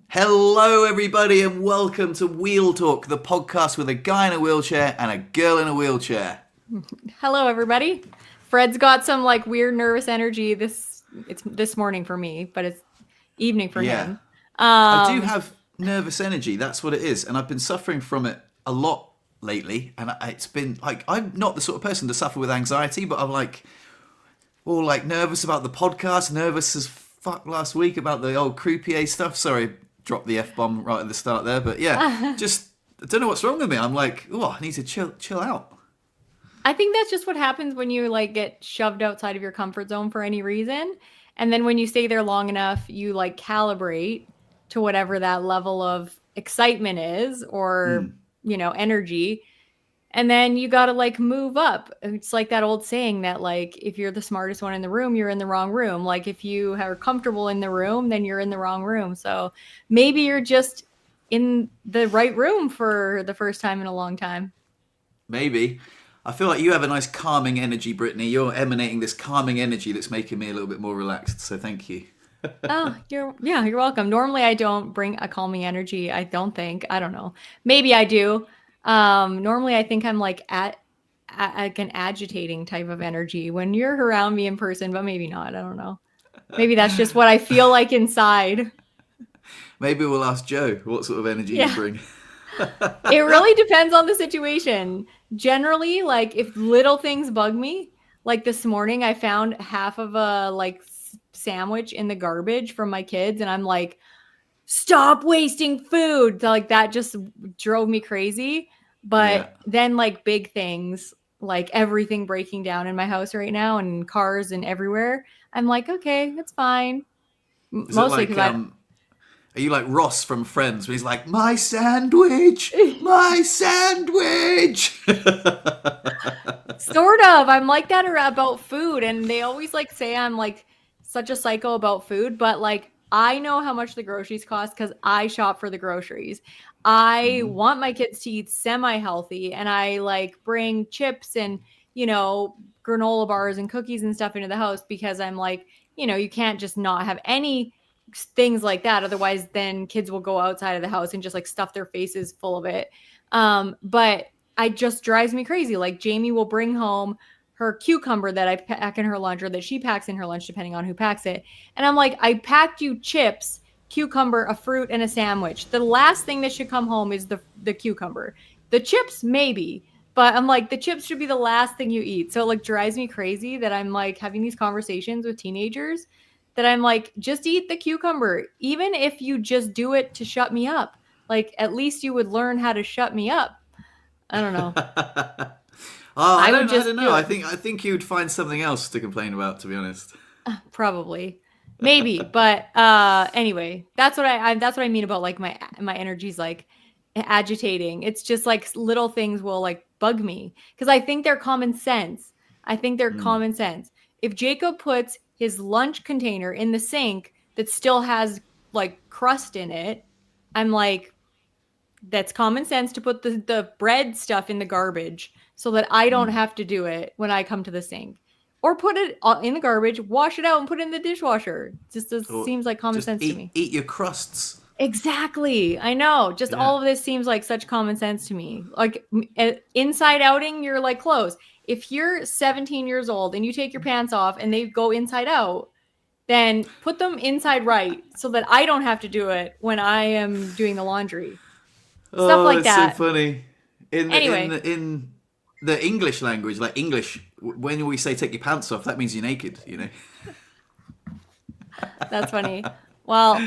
Hello, everybody, and welcome to Wheel Talk, the podcast with a guy in a wheelchair and a girl in a wheelchair. Hello, everybody. Fred's got some weird nervous energy. It's this morning for me, but it's evening for him. I do have nervous energy. That's what it is, and I've been suffering from it a lot lately. And it's been I'm not the sort of person to suffer with anxiety, but I'm all nervous about the podcast, nervous as fuck last week about the old croupier stuff. Sorry. Dropped the F-bomb right at the start there, but yeah, just I don't know what's wrong with me. I'm like, I need to chill out. I think that's just what happens when you get shoved outside of your comfort zone for any reason. And then when you stay there long enough, you calibrate to whatever that level of excitement is or, energy. And then you got to move up. It's like that old saying that if you're the smartest one in the room, you're in the wrong room. If you are comfortable in the room, then you're in the wrong room. So maybe you're just in the right room for the first time in a long time. Maybe. I feel like you have a nice calming energy, Brittney. You're emanating this calming energy that's making me a little bit more relaxed. So thank you. You're welcome. Normally I don't bring a calming energy. I don't know. Maybe I do. Normally I think I'm at an agitating type of energy when you're around me in person, but maybe not. I don't know. Maybe that's just what I feel like inside. Maybe we'll ask Joe what sort of energy you bring. It really depends on the situation. Generally, if little things bug me, this morning I found half of a sandwich in the garbage from my kids and I'm like, stop wasting food. So, that just drove me crazy. But then big things, everything breaking down in my house right now and cars and everywhere, I'm like, okay, that's fine. Mostly because are you like Ross from Friends when he's like, my sandwich, my sandwich? Sort of. I'm like that about food. And they always say I'm such a psycho about food, but I know how much the groceries cost because I shop for the groceries. I want my kids to eat semi-healthy and I bring chips and, granola bars and cookies and stuff into the house because I'm you can't just not have any things like that. Otherwise, then kids will go outside of the house and just stuff their faces full of it. But it just drives me crazy. Jamie will bring home her cucumber that I pack in her lunch or that she packs in her lunch, depending on who packs it. And I'm like, I packed you chips, cucumber, a fruit, and a sandwich. The last thing that should come home is the cucumber. The chips, maybe. But I'm like, the chips should be the last thing you eat. So it drives me crazy that I'm having these conversations with teenagers that I'm just eat the cucumber. Even if you just do it to shut me up. At least you would learn how to shut me up. I don't know. I don't know. I think you'd find something else to complain about, to be honest. Probably, maybe, but anyway, that's what I mean about my energy's agitating. It's just little things will bug me because I think they're common sense. Common sense. If Jacob puts his lunch container in the sink that still has crust in it, I'm that's common sense to put the bread stuff in the garbage so that I don't have to do it when I come to the sink. Or put it in the garbage, wash it out, and put it in the dishwasher. Just seems like common sense to me. Eat your crusts. Exactly. I know. All of this seems like such common sense to me. Inside outing your clothes. If you're 17 years old and you take your pants off and they go inside out, then put them inside right so that I don't have to do it when I am doing the laundry. Stuff like that. So funny. In the English language, English, when we say take your pants off, that means you're naked, That's funny. Well,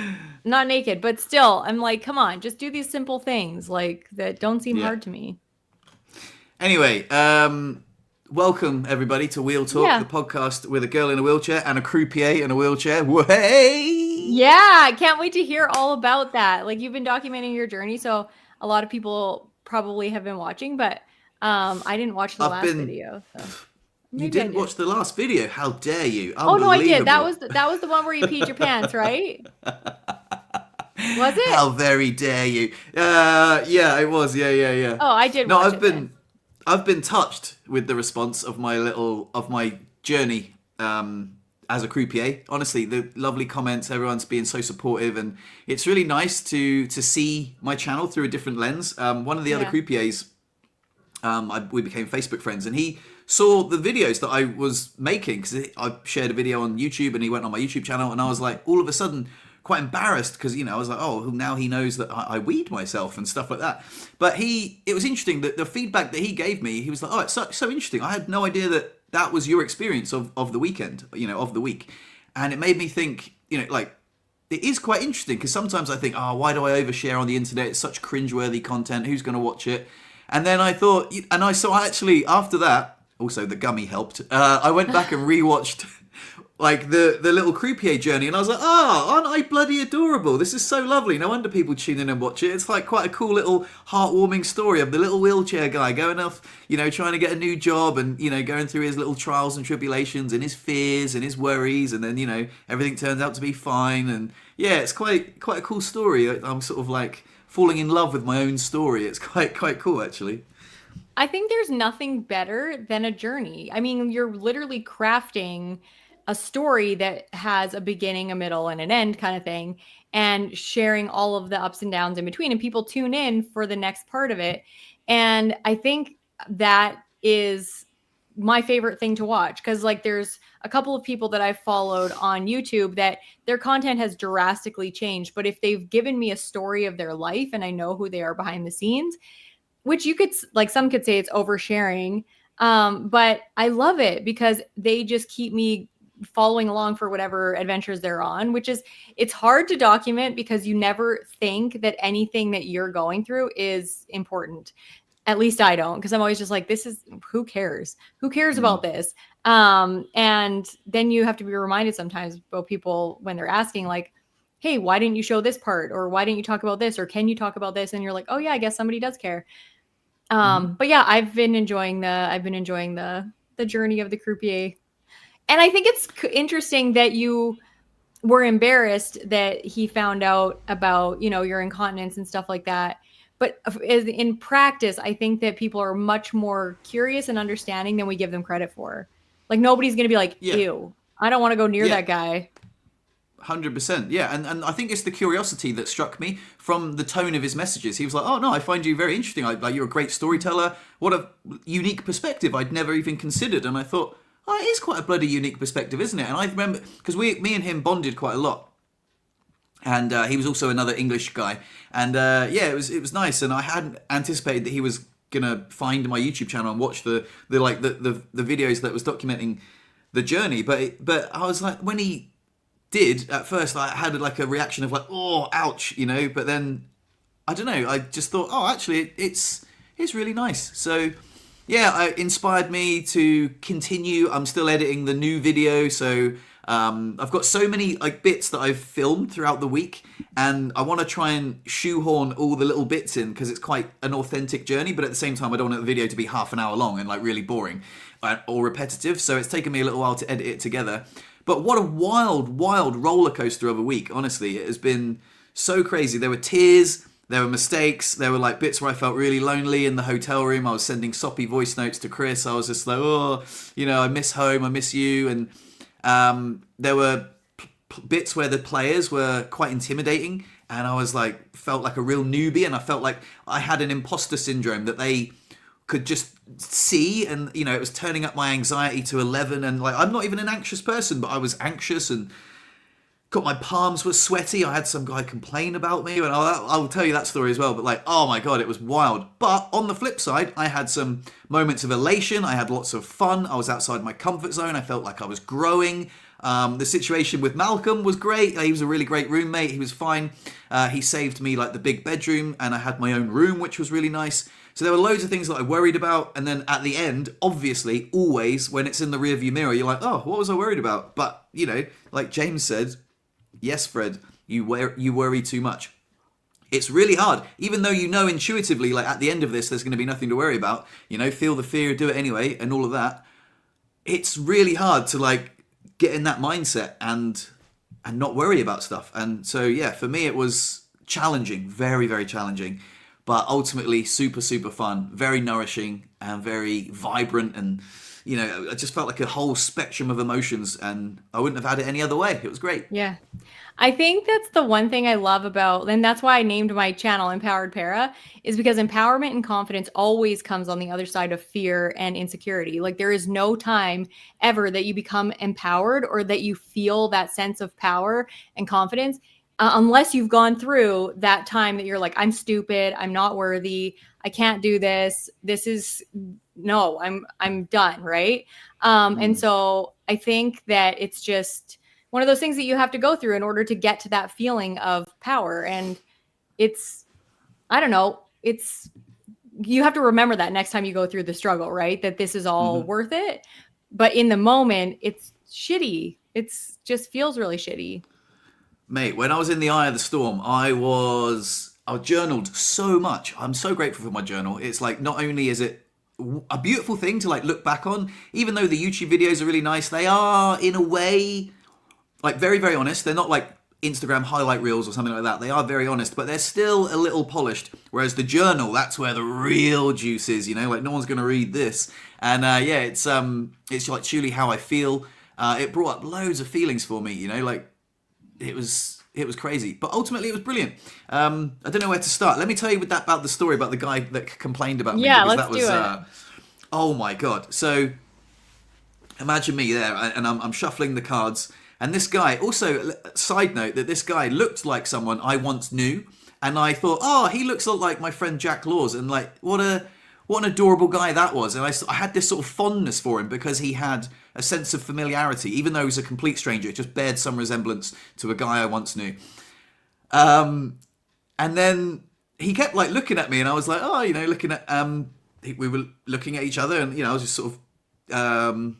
not naked, but still, I'm come on, just do these simple things that don't seem hard to me. Anyway, welcome everybody to Wheel Talk, the podcast with a girl in a wheelchair and a croupier in a wheelchair. Way! Yeah, I can't wait to hear all about that. You've been documenting your journey, so a lot of people probably have been watching, but I didn't watch the last video. So. You didn't watch the last video? How dare you? Oh no, I did. That was the one where you peed your pants, right? Was it? How very dare you? Yeah, it was. Yeah. Oh, I did. No, I've been touched with the response of my journey as a croupier. Honestly, the lovely comments, everyone's being so supportive, and it's really nice to see my channel through a different lens. One of the other Yeah. croupiers, we became Facebook friends, and he saw the videos that I was making because I shared a video on YouTube, and he went on my YouTube channel, and I was like, all of a sudden, quite embarrassed because I was like, oh, now he knows that I weed myself and stuff like that. But it was interesting that the feedback that he gave me, he was like, oh, it's so interesting. I had no idea that was your experience of the weekend, of the week, and it made me think, like. It is quite interesting because sometimes I think, oh, why do I overshare on the internet? It's such cringeworthy content. Who's going to watch it? And then I thought, and I saw actually after that, also the gummy helped. I went back and rewatched like the little croupier journey, and I was like, aren't I bloody adorable? This is so lovely. No wonder people tune in and watch it. It's like quite a cool little heartwarming story of the little wheelchair guy going off, trying to get a new job and, going through his little trials and tribulations and his fears and his worries, and then, everything turns out to be fine. And yeah, it's quite a cool story. I'm sort of like falling in love with my own story. It's quite cool, actually. I think there's nothing better than a journey. I mean, you're literally crafting a story that has a beginning, a middle, and an end kind of thing, and sharing all of the ups and downs in between. And people tune in for the next part of it. And I think that is my favorite thing to watch, because like there's a couple of people that I've followed on YouTube that their content has drastically changed. But if they've given me a story of their life and I know who they are behind the scenes, which you could, like, some could say it's oversharing. But I love it because they just keep me following along for whatever adventures they're on, which is, it's hard to document because you never think that anything that you're going through is important. At least I don't, because I'm always just like, who cares? Who cares about this? And then you have to be reminded sometimes about people when they're asking, like, hey, why didn't you show this part? Or why didn't you talk about this? Or can you talk about this? And you're like, oh yeah, I guess somebody does care. But yeah, I've been enjoying the journey of the croupier. And I think it's interesting that you were embarrassed that he found out about, your incontinence and stuff like that. But in practice, I think that people are much more curious and understanding than we give them credit for. Like, nobody's going to be like, ew, I don't want to go near that guy. 100%, yeah, and I think it's the curiosity that struck me from the tone of his messages. He was like, oh no, I find you very interesting, like you're a great storyteller, what a unique perspective I'd never even considered. And I thought, oh, it is quite a bloody unique perspective, isn't it? And I remember, because me and him bonded quite a lot, and he was also another English guy, and yeah, it was nice. And I hadn't anticipated that he was gonna find my YouTube channel and watch the videos that was documenting the journey, but I was like, when he did, at first I had like a reaction of like, oh, ouch, but then I don't know, I just thought, oh, actually it's really nice. So yeah, it inspired me to continue. I'm still editing the new video, so I've got so many like bits that I've filmed throughout the week, and I want to try and shoehorn all the little bits in because it's quite an authentic journey, but at the same time I don't want the video to be half an hour long and like really boring or repetitive, so it's taken me a little while to edit it together. But what a wild roller coaster of a week, honestly. It has been so crazy. There were tears, there were mistakes, there were like bits where I felt really lonely in the hotel room. I was sending soppy voice notes to Chris. I was just like, oh, I miss home, I miss you. And there were bits where the players were quite intimidating, and I was like, felt like a real newbie, and I felt like I had an imposter syndrome that they could just see, and it was turning up my anxiety to 11. And like, I'm not even an anxious person, but I was anxious and got, my palms were sweaty. I had some guy complain about me, and I'll tell you that story as well. But like, oh my god, it was wild. But on the flip side, I had some moments of elation. I had lots of fun. I was outside my comfort zone. I felt like I was growing. The situation with Malcolm was great. He was a really great roommate. He was fine. He saved me like the big bedroom, and I had my own room, which was really nice. So there were loads of things that I worried about, and then at the end, obviously, always, when it's in the rearview mirror, you're like, oh, what was I worried about? But, like James said, yes, Fred, you worry too much. It's really hard, even though intuitively, like at the end of this, there's going to be nothing to worry about, feel the fear, do it anyway, and all of that. It's really hard to like get in that mindset and not worry about stuff. And so, yeah, for me, it was challenging, very, very challenging. but ultimately super, super fun, very nourishing and very vibrant. And, you know, I just felt like a whole spectrum of emotions, and I wouldn't have had it any other way. It was great. Yeah. I think that's the one thing I love about, and that's why I named my channel Empowered Para, is because empowerment and confidence always comes on the other side of fear and insecurity. Like there is no time ever that you become empowered or that you feel that sense of power and confidence unless you've gone through that time that you're like, I'm stupid, I'm not worthy, I can't do this. This is no, I'm done, right? And so I think that it's just one of those things that you have to go through in order to get to that feeling of power. And it's, I don't know, it's, you have to remember that next time you go through the struggle, right? That this is all worth it. But in the moment, it's shitty. It's just feels really shitty. Mate, when I was in the eye of the storm, I journaled so much. I'm so grateful for my journal. It's like, not only is it a beautiful thing to like look back on, even though the YouTube videos are really nice, they are in a way like very, very honest. They're not like Instagram highlight reels or something like that. They are very honest, but they're still a little polished. Whereas the journal, that's where the real juice is, you know, like no one's going to read this. And yeah, it's like truly how I feel. It brought up loads of feelings for me, you know, like it was crazy, but ultimately it was brilliant. I don't know where to start. Let me tell you about the story about the guy that complained about me. Yeah, Because let's that was, do it. Oh my God. So imagine me there, and I'm shuffling the cards. And this guy, also, side note, that this guy looked like someone I once knew. And I thought, oh, he looks like my friend Jack Laws. And like, what an adorable guy that was. And I had this sort of fondness for him because he had a sense of familiarity. Even though he was a complete stranger, it just bared some resemblance to a guy I once knew. And then he kept like looking at me, and I was like, oh, you know, looking at, we were looking at each other, and, you know, I was just sort of,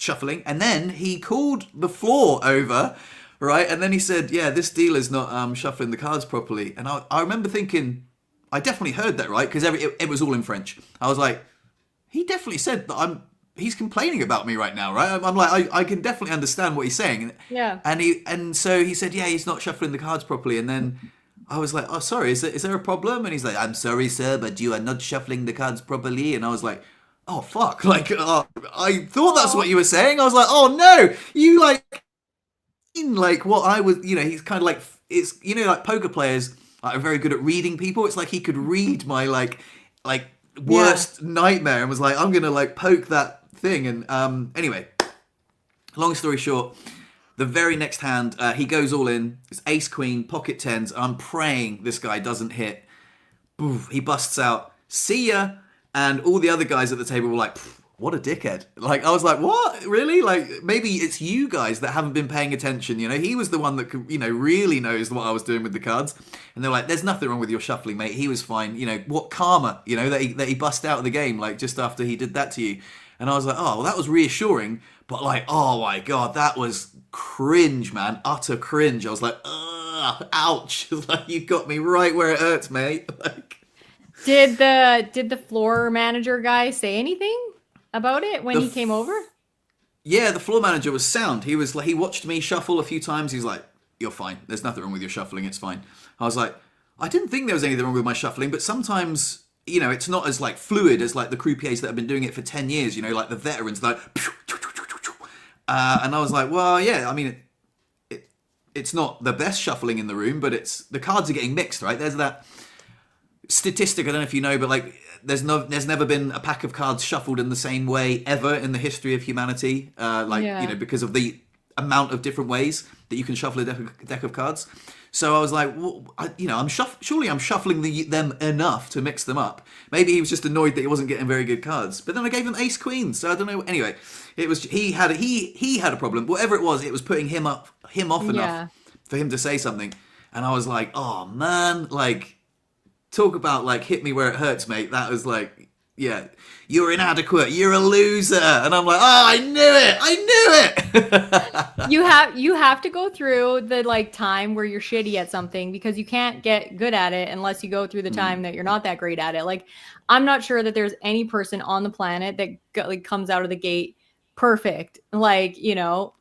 shuffling, and then he called the floor over, right? And then he said, yeah, this dealer's not shuffling the cards properly. And I remember thinking, I definitely heard that, right? Because it was all in French. I was like, he definitely said that he's complaining about me right now, right? I'm like, I can definitely understand what he's saying. Yeah. And so he said, yeah, he's not shuffling the cards properly. And then I was like, oh, sorry, is there a problem? And he's like, I'm sorry, sir, but you are not shuffling the cards properly. And I was like, oh fuck, like I thought that's what you were saying. I was like, oh no, you like what I was, you know. He's kind of like, it's, you know, like poker players are very good at reading people. It's like he could read my like worst nightmare and was like, I'm gonna like poke that thing. And anyway, long story short, the very next hand, he goes all in. It's ace queen, pocket tens. I'm praying this guy doesn't hit. Oof, he busts out, see ya. And all the other guys at the table were like, what a dickhead. Like, I was like, what? Really? Like, maybe it's you guys that haven't been paying attention, you know? He was the one that, you know, really knows what I was doing with the cards. And they're like, there's nothing wrong with your shuffling, mate. He was fine. You know, what karma, you know, that he bust out of the game, like, just after he did that to you. And I was like, oh, well, that was reassuring. But, like, oh, my God, that was cringe, man. Utter cringe. I was like, ugh, ouch. Like, you got me right where it hurts, mate. Like, Did the floor manager guy say anything about it when he came over? Yeah, the floor manager was sound. He was like, he watched me shuffle a few times. He's like, you're fine. There's nothing wrong with your shuffling. It's fine. I was like, I didn't think there was anything wrong with my shuffling, but sometimes, you know, it's not as like fluid as like the croupiers that have been doing it for 10 years, you know, like the veterans, like, and I was like, well, yeah, I mean, it's not the best shuffling in the room, but the cards are getting mixed, right? There's that statistic, I don't know if you know, but like there's never been a pack of cards shuffled in the same way ever in the history of humanity, you know, because of the amount of different ways that you can shuffle a deck of cards. So I was like, well, you know, surely I'm shuffling them enough to mix them up. Maybe he was just annoyed that he wasn't getting very good cards. But then I gave him ace queen, so I don't know. Anyway, it was he had a problem. Whatever it was putting him off enough for him to say something. And I was like, oh man, like, talk about like hit me where it hurts, mate. That was like, yeah, you're inadequate, you're a loser. And I'm like, oh, I knew it. You have to go through the like time where you're shitty at something, because you can't get good at it unless you go through the time that you're not that great at it. Like, I'm not sure that there's any person on the planet that like comes out of the gate perfect, like, you know.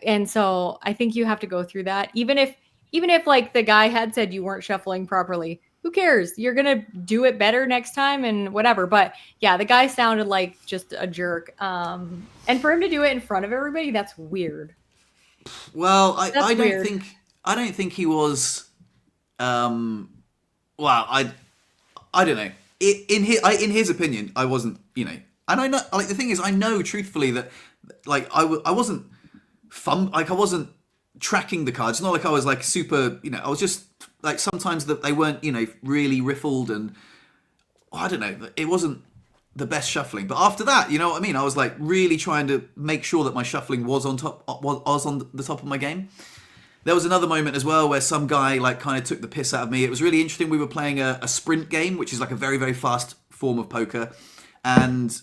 And so I think you have to go through that, even if like the guy had said you weren't shuffling properly. who cares? You're gonna do it better next time and whatever. But yeah, the guy sounded like just a jerk. And for him to do it in front of everybody, that's weird. Well, That's weird. I don't think he was. Well, I don't know. In his opinion, I wasn't. You know, and I know. Like the thing is, I know truthfully that like I wasn't like I wasn't tracking the cards. It's not like I was like super. You know, I was just like sometimes that they weren't really riffled and I don't know. It wasn't the best shuffling. But after that, you know what I mean? I was like really trying to make sure that my shuffling was on top, was on the top of my game. There was another moment as well where some guy like kind of took the piss out of me. It was really interesting. We were playing a sprint game, which is like a very, very fast form of poker. And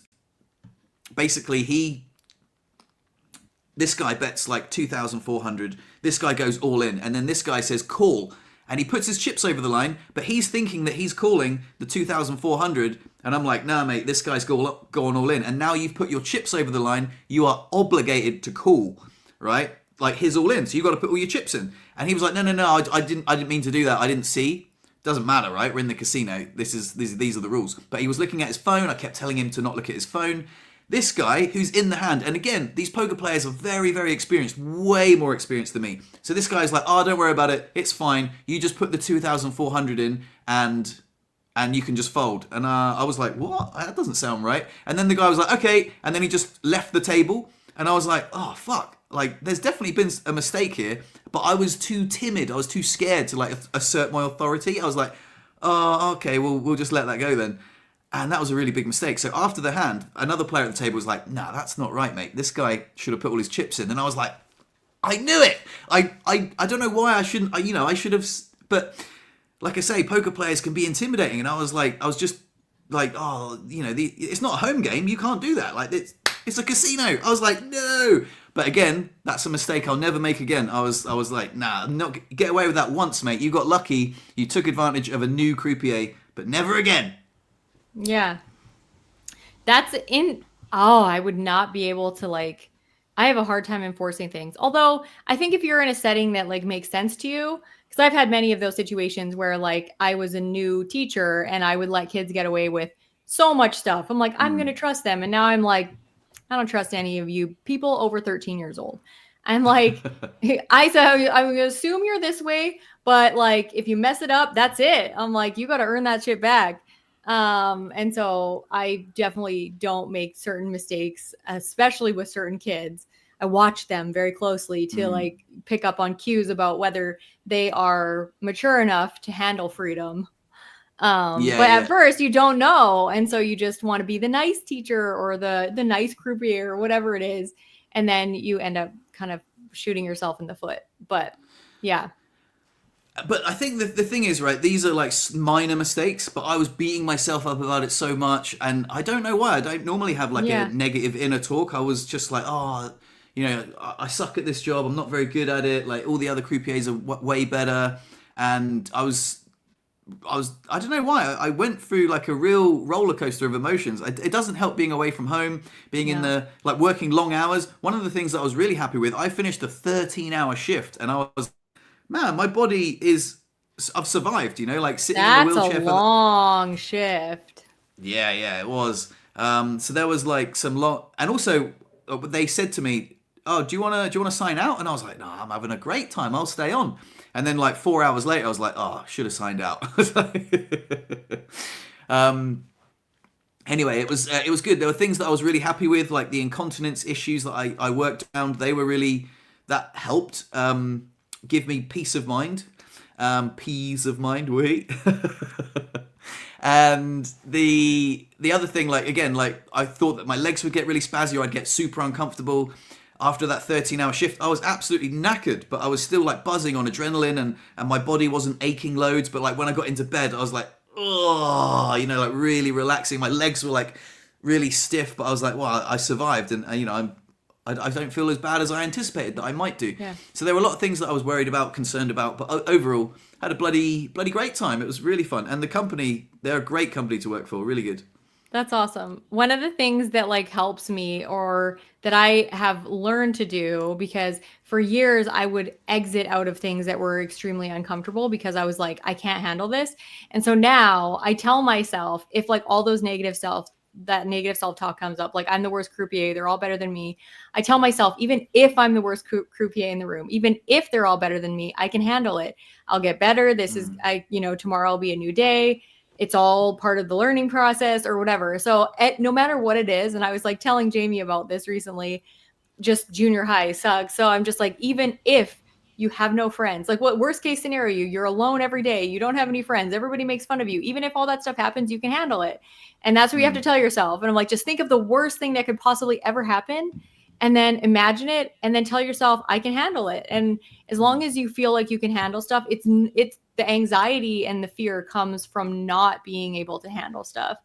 basically this guy bets like 2,400. This guy goes all in. And then this guy says call. And he puts his chips over the line, but he's thinking that he's calling the 2,400. And I'm like, nah, mate, this guy's going all in. And now you've put your chips over the line. You are obligated to call, right? Like his all in. So you got to put all your chips in. And he was like, no, I didn't mean to do that. I didn't see. Doesn't matter, right? We're in the casino. These are the rules. But he was looking at his phone. I kept telling him to not look at his phone. This guy who's in the hand, and again, these poker players are very, very experienced, way more experienced than me. So this guy's like, oh, don't worry about it. It's fine. You just put the 2,400 in and you can just fold. And I was like, what? That doesn't sound right. And then the guy was like, okay. And then he just left the table. And I was like, oh, fuck. Like, there's definitely been a mistake here. But I was too timid. I was too scared to, like, assert my authority. I was like, oh, okay, well, we'll just let that go then. And that was a really big mistake. So after the hand, another player at the table was like, nah, that's not right, mate. This guy should have put all his chips in. And I was like, I knew it. I don't know why I shouldn't, I should have, but like I say, poker players can be intimidating. And I was just like, oh, it's not a home game. You can't do that. Like, it's a casino. I was like, no. But again, that's a mistake I'll never make again. I was like, nah, not get away with that once, mate. You got lucky. You took advantage of a new croupier, but never again. Yeah. That's in oh, I would not be able to like I have a hard time enforcing things. Although I think if you're in a setting that like makes sense to you, because I've had many of those situations where like I was a new teacher and I would let kids get away with so much stuff. I'm like, I'm going to trust them. And now I'm like, I don't trust any of you people over 13 years old. I'm like, I said, I'm going to assume you're this way, but like, if you mess it up, that's it. I'm like, you got to earn that shit back. And so I definitely don't make certain mistakes, especially with certain kids. I watch them very closely to like pick up on cues about whether they are mature enough to handle freedom. But at first you don't know. And so you just want to be the nice teacher or the nice croupier or whatever it is. And then you end up kind of shooting yourself in the foot. But yeah. But I think the thing is, right, these are like minor mistakes, but I was beating myself up about it so much. And I don't know why. I don't normally have like a negative inner talk. I was just like, oh, I suck at this job. I'm not very good at it. Like all the other croupiers are way better. And I don't know why. I went through like a real roller coaster of emotions. It doesn't help being away from home, being in the, like working long hours. One of the things that I was really happy with, I finished a 13-hour shift and I was, man, my body I've survived, like sitting in the wheelchair. That's a long shift. Yeah, it was. So there was like some long, and also they said to me, oh, do you want to sign out? And I was like, no, I'm having a great time. I'll stay on. And then like 4 hours later, I was like, oh, I should have signed out. Anyway, it was good. There were things that I was really happy with, like the incontinence issues that I worked around. They were really, that helped give me peace of mind. Wait. And the other thing, like again, like I thought that my legs would get really spazzy or I'd get super uncomfortable. After that 13-hour shift, I was absolutely knackered, but I was still like buzzing on adrenaline and my body wasn't aching loads. But like when I got into bed, I was like, oh, like really relaxing. My legs were like really stiff, but I was like, well, I survived. And I don't feel as bad as I anticipated that I might do. Yeah. So there were a lot of things that I was worried about, concerned about, but overall, had a bloody great time. It was really fun. And the company, they're a great company to work for, really good. That's awesome. One of the things that like helps me or that I have learned to do because for years I would exit out of things that were extremely uncomfortable because I was like I can't handle this. And so now I tell myself if like all those negative self-talk comes up like I'm the worst croupier, they're all better than me. I tell myself even if I'm the worst croupier in the room, even if they're all better than me, I can handle it. I'll get better. This is Mm. tomorrow will be a new day, it's all part of the learning process or whatever. So no matter what it is, and I was like telling Jamie about this recently, just junior high sucks. So I'm just like, even if you have no friends, like what worst case scenario, you're alone every day, you don't have any friends, everybody makes fun of you. Even if all that stuff happens, you can handle it. And that's what you have to Mm. tell yourself. And I'm like, just think of the worst thing that could possibly ever happen and then imagine it and then tell yourself, I can handle it. And as long as you feel like you can handle stuff, it's the anxiety and the fear comes from not being able to handle stuff.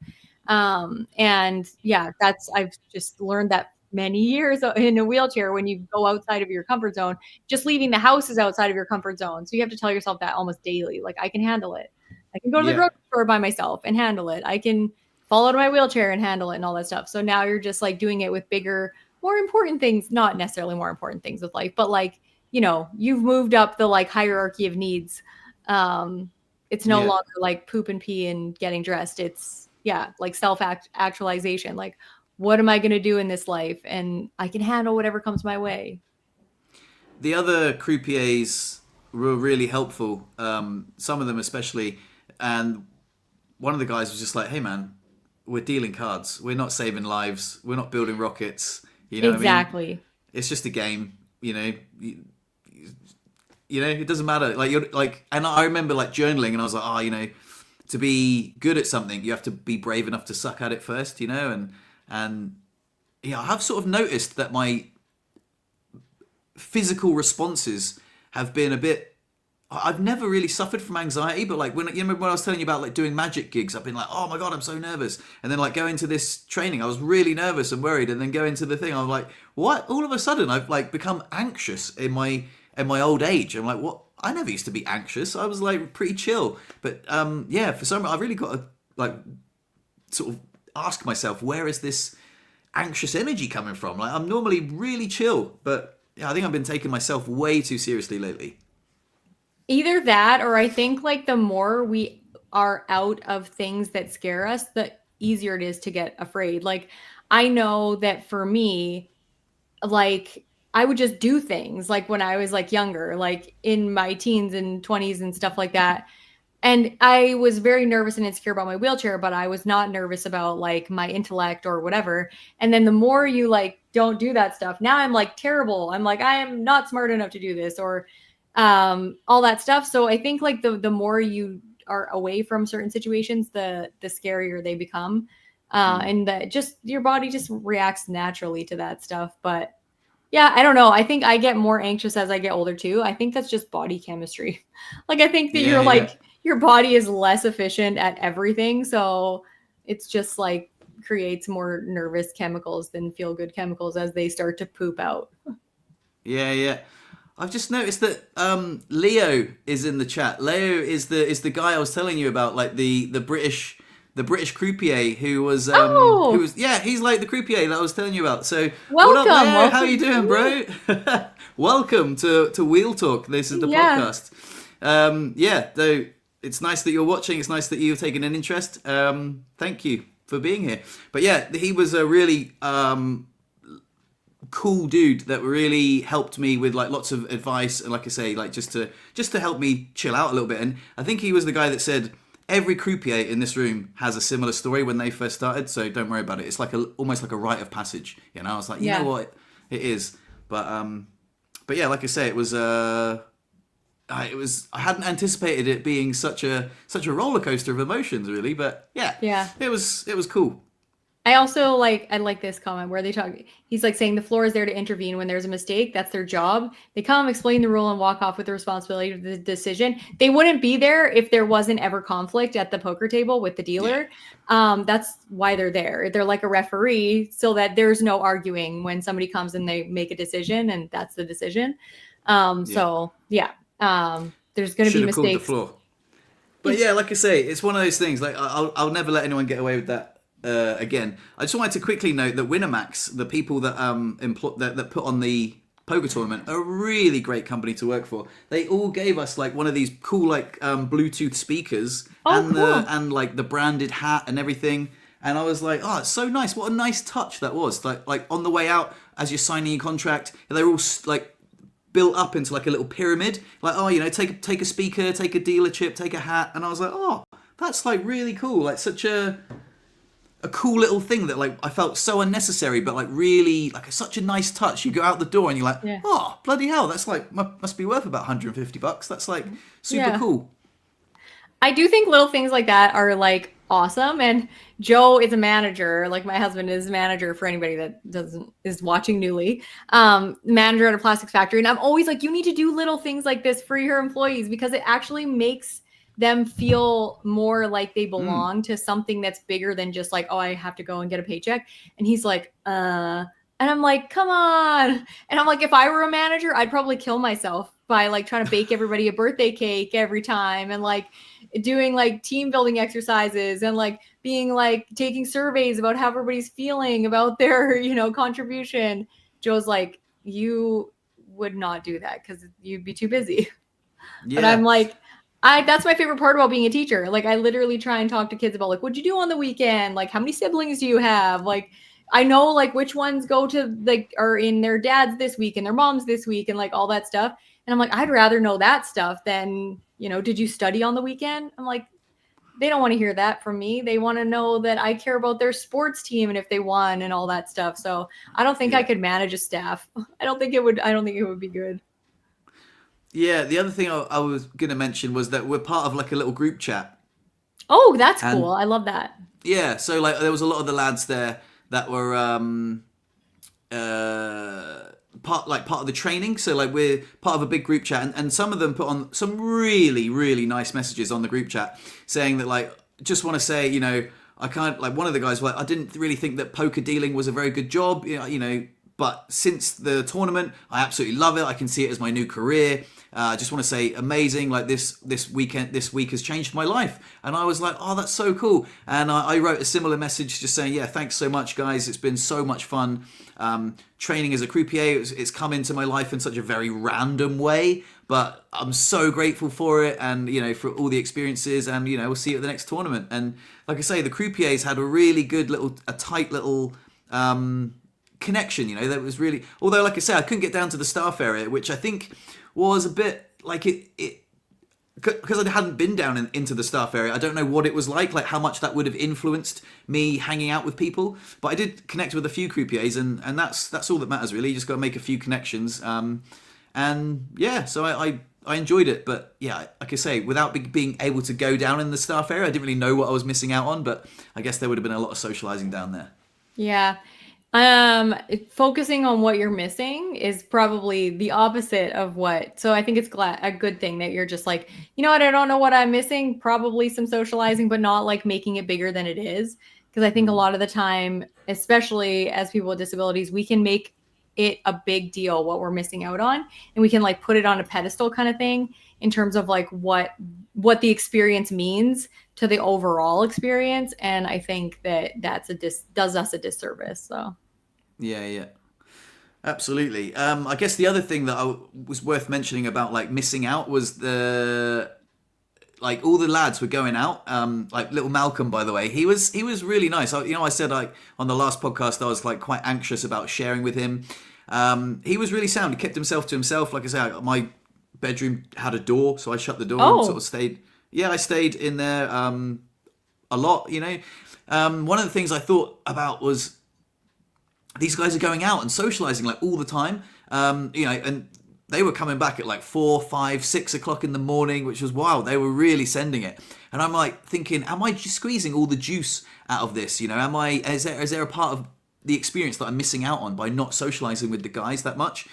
And yeah, that's I've just learned that many years in a wheelchair when you go outside of your comfort zone, just leaving the house is outside of your comfort zone. So you have to tell yourself that almost daily. Like I can handle it. I can go to the Yeah. grocery store by myself and handle it. I can fall out of my wheelchair and handle it and all that stuff. So now you're just like doing it with bigger, more important things, not necessarily more important things with life, but like, you've moved up the like hierarchy of needs. Um, it's no Yeah. longer like poop and pee and getting dressed. It's yeah, like self actualization. Like, what am I going to do in this life? And I can handle whatever comes my way. The other croupiers were really helpful. Some of them especially, and one of the guys was just like, "Hey man, we're dealing cards. We're not saving lives. We're not building rockets. You know what I mean? Exactly. It's just a game. It doesn't matter. Like you're like, and I remember like journaling, and I was like, oh, to be good at something, you have to be brave enough to suck at it first, and yeah, I have sort of noticed that my physical responses have been a bit. I've never really suffered from anxiety, but like when you remember when I was telling you about like doing magic gigs, I've been like, oh my god, I'm so nervous, and then like going to this training, I was really nervous and worried, and then going to the thing, I'm like, what? All of a sudden, I've like become anxious in my old age. I'm like, what? I never used to be anxious. I was like pretty chill, but yeah, for some, I've really got to like sort of ask myself, where is this anxious energy coming from? Like I'm normally really chill, but yeah, I think I've been taking myself way too seriously lately. Either that, or I think like the more we are out of things that scare us, the easier it is to get afraid. Like, I know that for me, like I would just do things like when I was like younger, like in my teens and 20s and stuff like that. And I was very nervous and insecure about my wheelchair, but I was not nervous about like my intellect or whatever. And then the more you like don't do that stuff, now I'm like terrible. I'm like, I am not smart enough to do this or all that stuff. So I think like the more you are away from certain situations, the scarier they become. Mm. And that just your body just reacts naturally to that stuff. But yeah, I don't know. I think I get more anxious as I get older too. I think that's just body chemistry. Like I think that Yeah, yeah. your body is less efficient at everything, so it's just like creates more nervous chemicals than feel good chemicals as they start to poop out. Yeah, yeah. I've just noticed that Leo is in the chat. Leo is the guy I was telling you about, like the British croupier who Oh, was yeah, he's like the croupier that I was telling you about. So what up, welcome, Leo? How you welcome to doing, me. bro? Welcome to Wheel Talk. This is the Yeah, podcast. Yeah, though it's nice that you're watching. It's nice that you've taken an interest. Thank you for being here. But yeah, he was a really cool dude that really helped me with like lots of advice and like I say like just to help me chill out a little bit. And I think he was the guy that said every croupier in this room has a similar story when they first started, so don't worry about it. It's like almost like a rite of passage, I was like, you know yeah. what, it is. But yeah, like I say, I hadn't anticipated it being such a roller coaster of emotions, really. But yeah, Yeah. it was cool. I like this comment where they talk he's like saying the floor is there to intervene when there's a mistake. That's their job. They come, explain the rule, and walk off with the responsibility of the decision. They wouldn't be there if there wasn't ever conflict at the poker table with the Yeah, dealer. That's why they're there. They're like a referee so that there's no arguing when somebody comes and they make a decision and that's the decision. yeah. So yeah. There's gonna Should be have called the mistakes. floor. But yeah, like I say, it's one of those things. Like I'll never let anyone get away with that. again. I just wanted to quickly note that Winamax, the people that that put on the poker tournament, are a really great company to work for. They all gave us like one of these cool like Bluetooth speakers and like the branded hat and everything. And I was like, oh, it's so nice. What a nice touch that was. Like on the way out, as you're signing your contract, they're all like built up into like a little pyramid. Like, oh, you know, take a speaker, take a dealer chip, take a hat. And I was like, oh, that's like really cool. Like such a cool little thing that like I felt so unnecessary, but like really like such a nice touch. You go out the door and you're like, oh, bloody hell, that's like must be worth about $150. That's like super cool. I do think little things like that are like awesome. And Joe is a manager, like my husband is a manager, for anybody that is watching newly, manager at a plastics factory. And I'm always like, you need to do little things like this for your employees, because it actually makes them feel more like they belong to something that's bigger than just like, oh, I have to go and get a paycheck. And he's like, and I'm like, come on. And I'm like, if I were a manager, I'd probably kill myself by like trying to bake everybody a birthday cake every time, and like doing like team building exercises, and like being like taking surveys about how everybody's feeling about their, you know, contribution. Joe's like, you would not do that because you'd be too busy. Yeah. But I'm like, that's my favorite part about being a teacher. Like I literally try and talk to kids about like, what'd you do on the weekend? Like how many siblings do you have? Like I know like which ones go to like are in their dads this week and their moms this week and like all that stuff. And I'm like, I'd rather know that stuff than, you know, did you study on the weekend? I'm like, they don't want to hear that from me. They want to know that I care about their sports team and if they won and all that stuff. So I don't think I could manage a staff. I don't think it would be good. Yeah, the other thing I was going to mention was that we're part of like a little group chat. Oh, that's cool. I love that. Yeah, so like there was a lot of the lads there that were part of the training. So like we're part of a big group chat, and some of them put on some really, really nice messages on the group chat saying that like, just want to say, you know, I can't, like one of the guys was like, I didn't really think that poker dealing was a very good job, you know, but since the tournament, I absolutely love it. I can see it as my new career. I just want to say amazing, like this week has changed my life. And I was like, oh, that's so cool. And I wrote a similar message just saying, yeah, thanks so much, guys. It's been so much fun. Training as a croupier, it's come into my life in such a very random way, but I'm so grateful for it, and you know, for all the experiences, and you know, we'll see you at the next tournament. And like I say, the croupiers had a really good tight little connection, you know, that was really, although like I say, I couldn't get down to the staff area, which I think was a bit like it because I hadn't been down into the staff area. I don't know what it was like how much that would have influenced me hanging out with people, but I did connect with a few croupiers, and that's all that matters really. You just got to make a few connections, and yeah, so I enjoyed it. But yeah, like I say, without being able to go down in the staff area, I didn't really know what I was missing out on, but I guess there would have been a lot of socializing down there. Yeah. Focusing on what you're missing is probably the opposite of so I think it's a good thing that you're just like, you know what, I don't know what I'm missing, probably some socializing, but not like making it bigger than it is. Because I think a lot of the time, especially as people with disabilities, we can make it a big deal what we're missing out on, and we can like put it on a pedestal kind of thing in terms of like what the experience means to the overall experience. And I think that does us a disservice. So yeah, absolutely. I guess the other thing that was worth mentioning about like missing out was like all the lads were going out. Like little Malcolm, by the way, he was really nice. I said like on the last podcast I was like quite anxious about sharing with him. He was really sound. He kept himself to himself. Like I say, my bedroom had a door, so I shut the door and sort of stayed. Yeah, I stayed in there a lot. You know, one of the things I thought about was these guys are going out and socializing like all the time. You know, and they were coming back at like 4, 5, 6 o'clock in the morning, which was wild. They were really sending it. And I'm like thinking, am I just squeezing all the juice out of this? You know, is there a part of the experience that I'm missing out on by not socializing with the guys that much?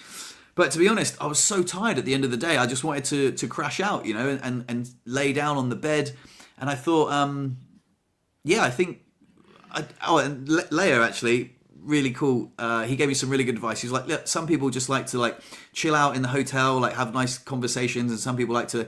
But to be honest, I was so tired at the end of the day. I just wanted to crash out, you know, and lay down on the bed. And I thought, yeah, I think, and Leo actually, really cool. He gave me some really good advice. He was like, look, some people just like to like chill out in the hotel, like have nice conversations, and some people like to,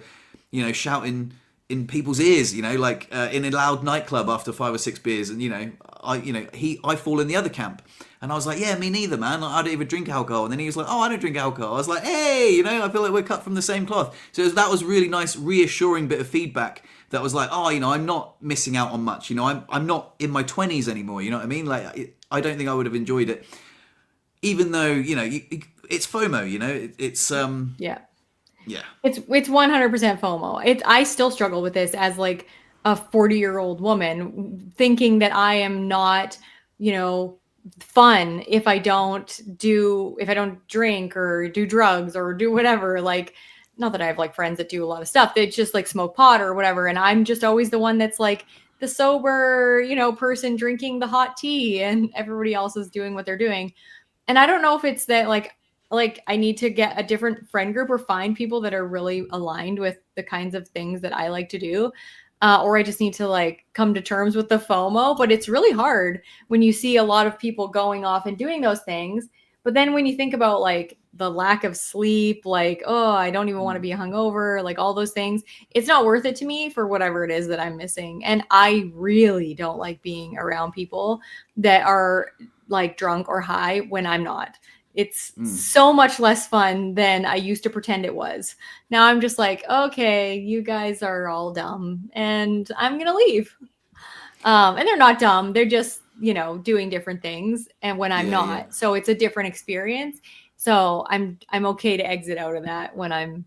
you know, shout in in people's ears, like in a loud nightclub after 5 or 6 beers, and I fall in the other camp. And I was like, yeah, me neither, man. I don't even drink alcohol. And then he was like, oh, I don't drink alcohol. I was like, hey, I feel like we're cut from the same cloth. So that was really nice, reassuring bit of feedback that was like, oh, I'm not missing out on much. I'm not in my 20s anymore. You know what I mean? Like, I don't think I would have enjoyed it, even though it's FOMO. It's Yeah. yeah. It's 100% FOMO. I still struggle with this as like a 40-year-old woman, thinking that I am not, fun if I don't drink or do drugs or do whatever. Like, not that I have like friends that do a lot of stuff. They just like smoke pot or whatever. And I'm just always the one that's like the sober, person drinking the hot tea, and everybody else is doing what they're doing. And I don't know if it's that like I need to get a different friend group or find people that are really aligned with the kinds of things that I like to do. Or I just need to like come to terms with the FOMO. But it's really hard when you see a lot of people going off and doing those things. But then when you think about like the lack of sleep, like, oh, I don't even want to be hungover, like all those things, it's not worth it to me for whatever it is that I'm missing. And I really don't like being around people that are like drunk or high when I'm not. It's so much less fun than I used to pretend it was. Now I'm just like, okay, you guys are all dumb and I'm going to leave. And they're not dumb. They're just, doing different things. And when I'm not, so it's a different experience. So I'm okay to exit out of that when I'm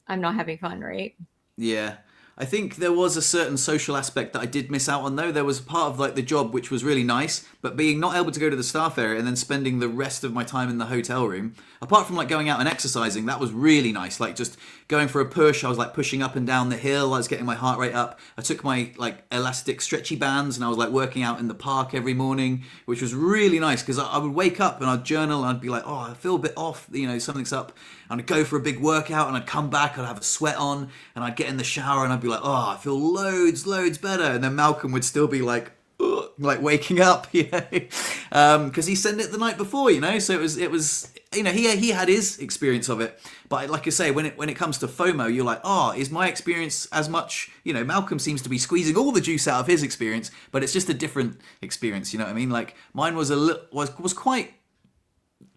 not having fun. Right. Yeah. I think there was a certain social aspect that I did miss out on, though. There was part of like the job which was really nice, but being not able to go to the staff area and then spending the rest of my time in the hotel room, apart from like going out and exercising, that was really nice. Like just going for a push, I was like pushing up and down the hill, I was getting my heart rate up. I took my like elastic stretchy bands and I was like working out in the park every morning, which was really nice because I would wake up and I'd journal and I'd be like, oh, I feel a bit off, something's up. And I'd go for a big workout and I'd come back, I'd have a sweat on and I'd get in the shower and I'd be like, oh, I feel loads better. And then Malcolm would still be like, ugh, like waking up, because he sent it the night before, so it was he had his experience of it. But like I say, when it comes to FOMO, you're like, oh, is my experience as much? Malcolm seems to be squeezing all the juice out of his experience, but it's just a different experience. You know what I mean? Like mine was was quite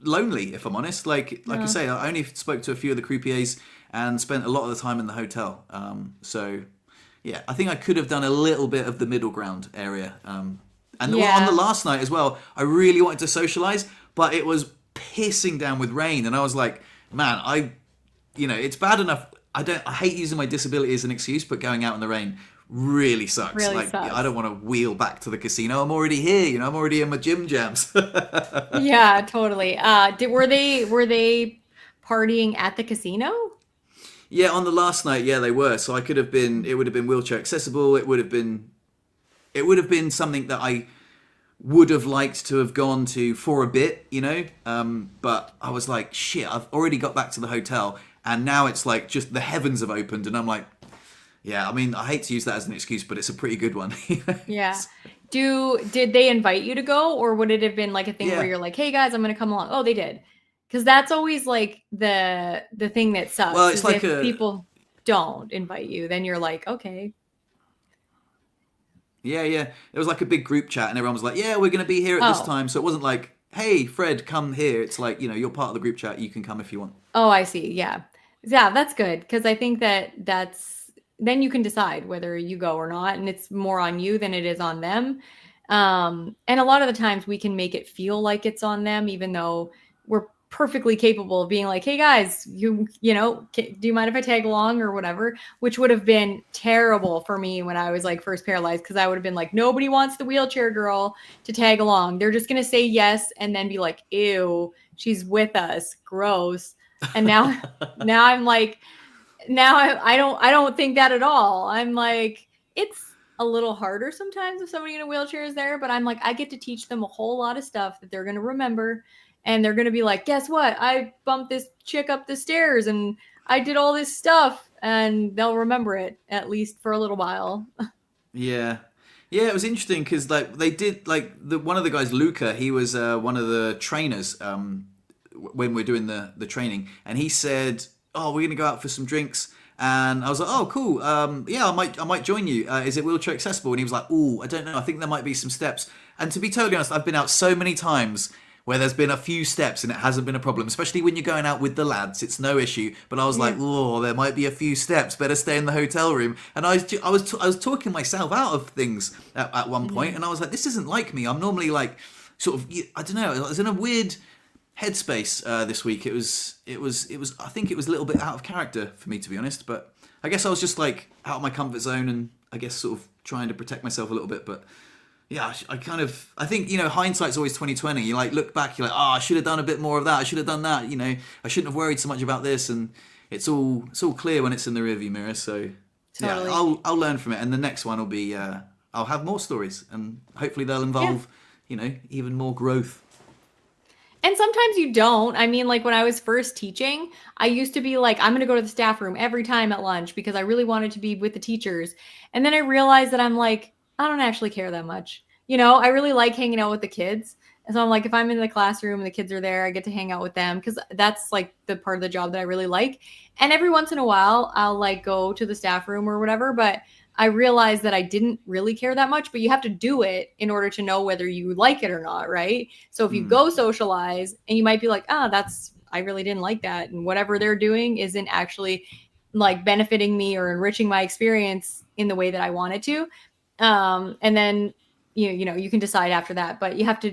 lonely, if I'm honest. Like I say, I only spoke to a few of the croupiers and spent a lot of the time in the hotel. So yeah, I think I could have done a little bit of the middle ground area. And on the last night as well, I really wanted to socialize, but it was pissing down with rain, and I was like, man, it's bad enough. I hate using my disability as an excuse, but going out in the rain really sucks. Sucks. I don't want to wheel back to the casino. I'm already here, I'm already in my gym jams. Yeah, totally. Were they partying at the casino? Yeah, on the last night, yeah, they were. So it would have been wheelchair accessible. It would have been something that I would have liked to have gone to for a bit, but I was like, shit, I've already got back to the hotel and now it's like just the heavens have opened, and I'm like, yeah, I mean, I hate to use that as an excuse, but it's a pretty good one. Yeah. Did they invite you to go, or would it have been like a thing where you're like, hey guys, I'm going to come along? Oh, they did. Because that's always like the thing that sucks. Well, it's like if people don't invite you, then you're like, okay. Yeah. It was like a big group chat and everyone was like, yeah, we're going to be here at this time. So it wasn't like, hey, Fred, come here. It's like, you're part of the group chat. You can come if you want. Oh, I see. Yeah. Yeah, that's good. Because I think then you can decide whether you go or not. And it's more on you than it is on them. And a lot of the times we can make it feel like it's on them, even though we're perfectly capable of being like, hey guys, do you mind if I tag along or whatever, which would have been terrible for me when I was like first paralyzed, because I would have been like, nobody wants the wheelchair girl to tag along. They're just going to say yes and then be like, ew, she's with us, gross. And now I'm like, I don't think that at all. I'm like, it's a little harder sometimes if somebody in a wheelchair is there, but I'm like, I get to teach them a whole lot of stuff that they're going to remember. And they're going to be like, guess what? I bumped this chick up the stairs and I did all this stuff, and they'll remember it at least for a little while. Yeah. Yeah, it was interesting because like they did one of the guys, Luca, he was one of the trainers when we're doing the training, and he said, oh, we're going to go out for some drinks. And I was like, oh, cool. Yeah, I might join you. Is it wheelchair accessible? And he was like, oh, I don't know. I think there might be some steps. And to be totally honest, I've been out so many times where there's been a few steps and it hasn't been a problem, especially when you're going out with the lads. It's no issue. But I was like, oh, there might be a few steps. Better stay in the hotel room. And I was talking myself out of things at one point, and I was like, this isn't like me. I'm normally like, sort of, I don't know. I was in a weird headspace this week. It was. I think it was a little bit out of character for me, to be honest. But I guess I was just like out of my comfort zone, and I guess sort of trying to protect myself a little bit. But yeah, I think, hindsight's always 2020. You like look back, you're like, oh, I should have done a bit more of that. I should have done that. I shouldn't have worried so much about this. And it's all clear when it's in the rearview mirror. So Totally. yeah, I'll learn from it. And the next one will be, I'll have more stories, and hopefully they'll involve, even more growth. And sometimes you don't. I mean, like when I was first teaching, I used to be like, I'm going to go to the staff room every time at lunch because I really wanted to be with the teachers. And then I realized that I'm like, I don't actually care that much. I really like hanging out with the kids. And so I'm like, if I'm in the classroom and the kids are there, I get to hang out with them because that's like the part of the job that I really like. And every once in a while, I'll like go to the staff room or whatever. But I realized that I didn't really care that much, but you have to do it in order to know whether you like it or not, right? So if you go socialize and you might be like, I really didn't like that. And whatever they're doing isn't actually like benefiting me or enriching my experience in the way that I wanted to. And then, you can decide after that, but you have to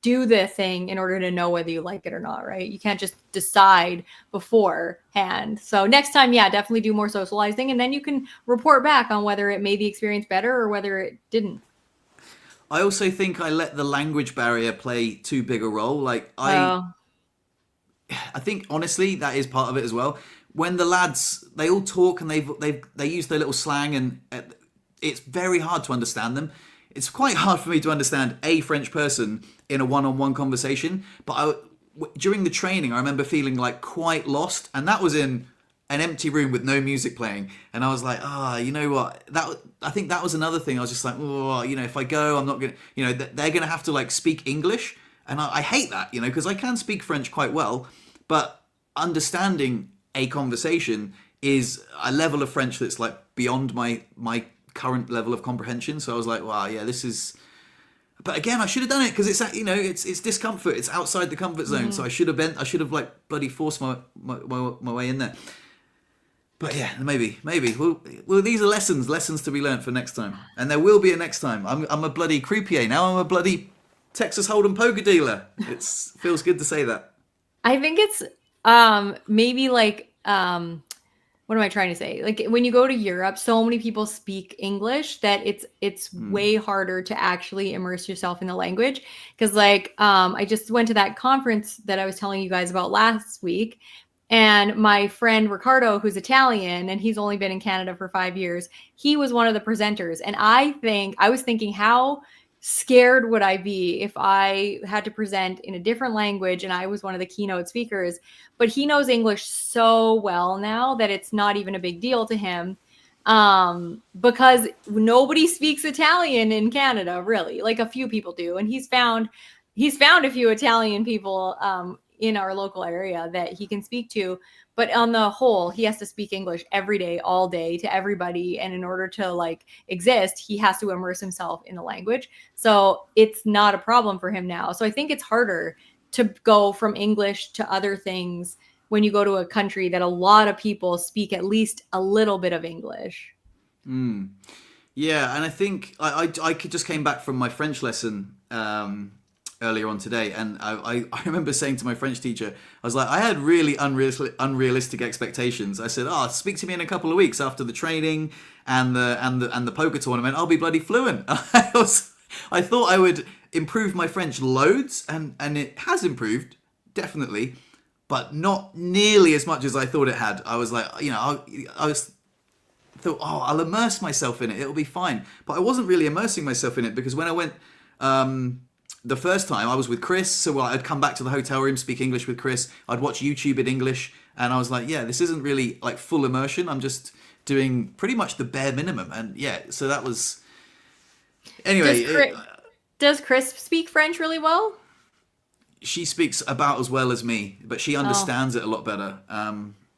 do the thing in order to know whether you like it or not, right? You can't just decide beforehand. So next time, yeah, definitely do more socializing, and then you can report back on whether it made the experience better or whether it didn't. I also think I let the language barrier play too big a role. Like I think honestly that is part of it as well. When the lads, they all talk and they use their little slang, and it's very hard to understand them. It's quite hard for me to understand a French person in a one-on-one conversation. But during the training, I remember feeling like quite lost, and that was in an empty room with no music playing. And I was like, you know what? I think that was another thing. I was just like, if I go, I'm not gonna, they're gonna have to like speak English, and I hate that, because I can speak French quite well, but understanding a conversation is a level of French that's like beyond my current level of comprehension. So I was like, wow, yeah, this is. But again, I should have done it because it's discomfort. It's outside the comfort zone. So I should have like bloody forced my way in there. But yeah, maybe. Well, these are lessons to be learned for next time, and there will be a next time. I'm a bloody croupier now. I'm a bloody Texas Hold'em poker dealer. It feels good to say that. I think it's maybe like what am I trying to say? Like when you go to Europe, so many people speak English that it's way harder to actually immerse yourself in the language. Because like I just went to that conference that I was telling you guys about last week, and my friend Ricardo, who's Italian, and he's only been in Canada for 5 years, he was one of the presenters. And I was thinking, how scared would I be if I had to present in a different language and I was one of the keynote speakers? But he knows English so well now that it's not even a big deal to him, because nobody speaks Italian in Canada, really. Like a few people do, and he's found a few Italian people in our local area that he can speak to. But on the whole, he has to speak English every day, all day, to everybody. And in order to like exist, he has to immerse himself in the language. So it's not a problem for him now. So I think it's harder to go from English to other things when you go to a country that a lot of people speak at least a little bit of English. Yeah, and I think I just came back from my French lesson earlier on today, and I remember saying to my French teacher, I was like, I had really unrealistic expectations. I said, speak to me in a couple of weeks after the training and the poker tournament. I'll be bloody fluent. I thought I would improve my French loads, and it has improved, definitely, but not nearly as much as I thought it had. I was like, thought, I'll immerse myself in it. It'll be fine. But I wasn't really immersing myself in it, because when I went the first time, I was with Chris. So I'd come back to the hotel room, speak English with Chris. I'd watch YouTube in English, and I was like, yeah, this isn't really like full immersion. I'm just doing pretty much the bare minimum. And yeah, so that was. Anyway. Does Chris speak French really well? She speaks about as well as me, but she understands it a lot better.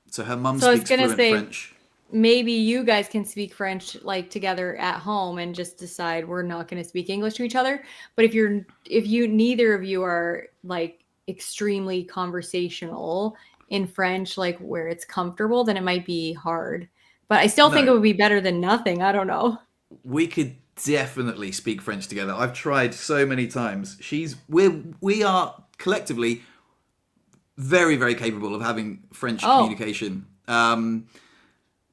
So her mum speaks fluent French. maybe you guys can speak French like together at home and just decide we're not going to speak English to each other. But if you neither of you are like extremely conversational in French, like where it's comfortable, then it might be hard. But I still think it No, would be better than nothing. I don't know. we could definitely speak French together. I've tried so many times. We are collectively very, very capable of having French Oh, communication.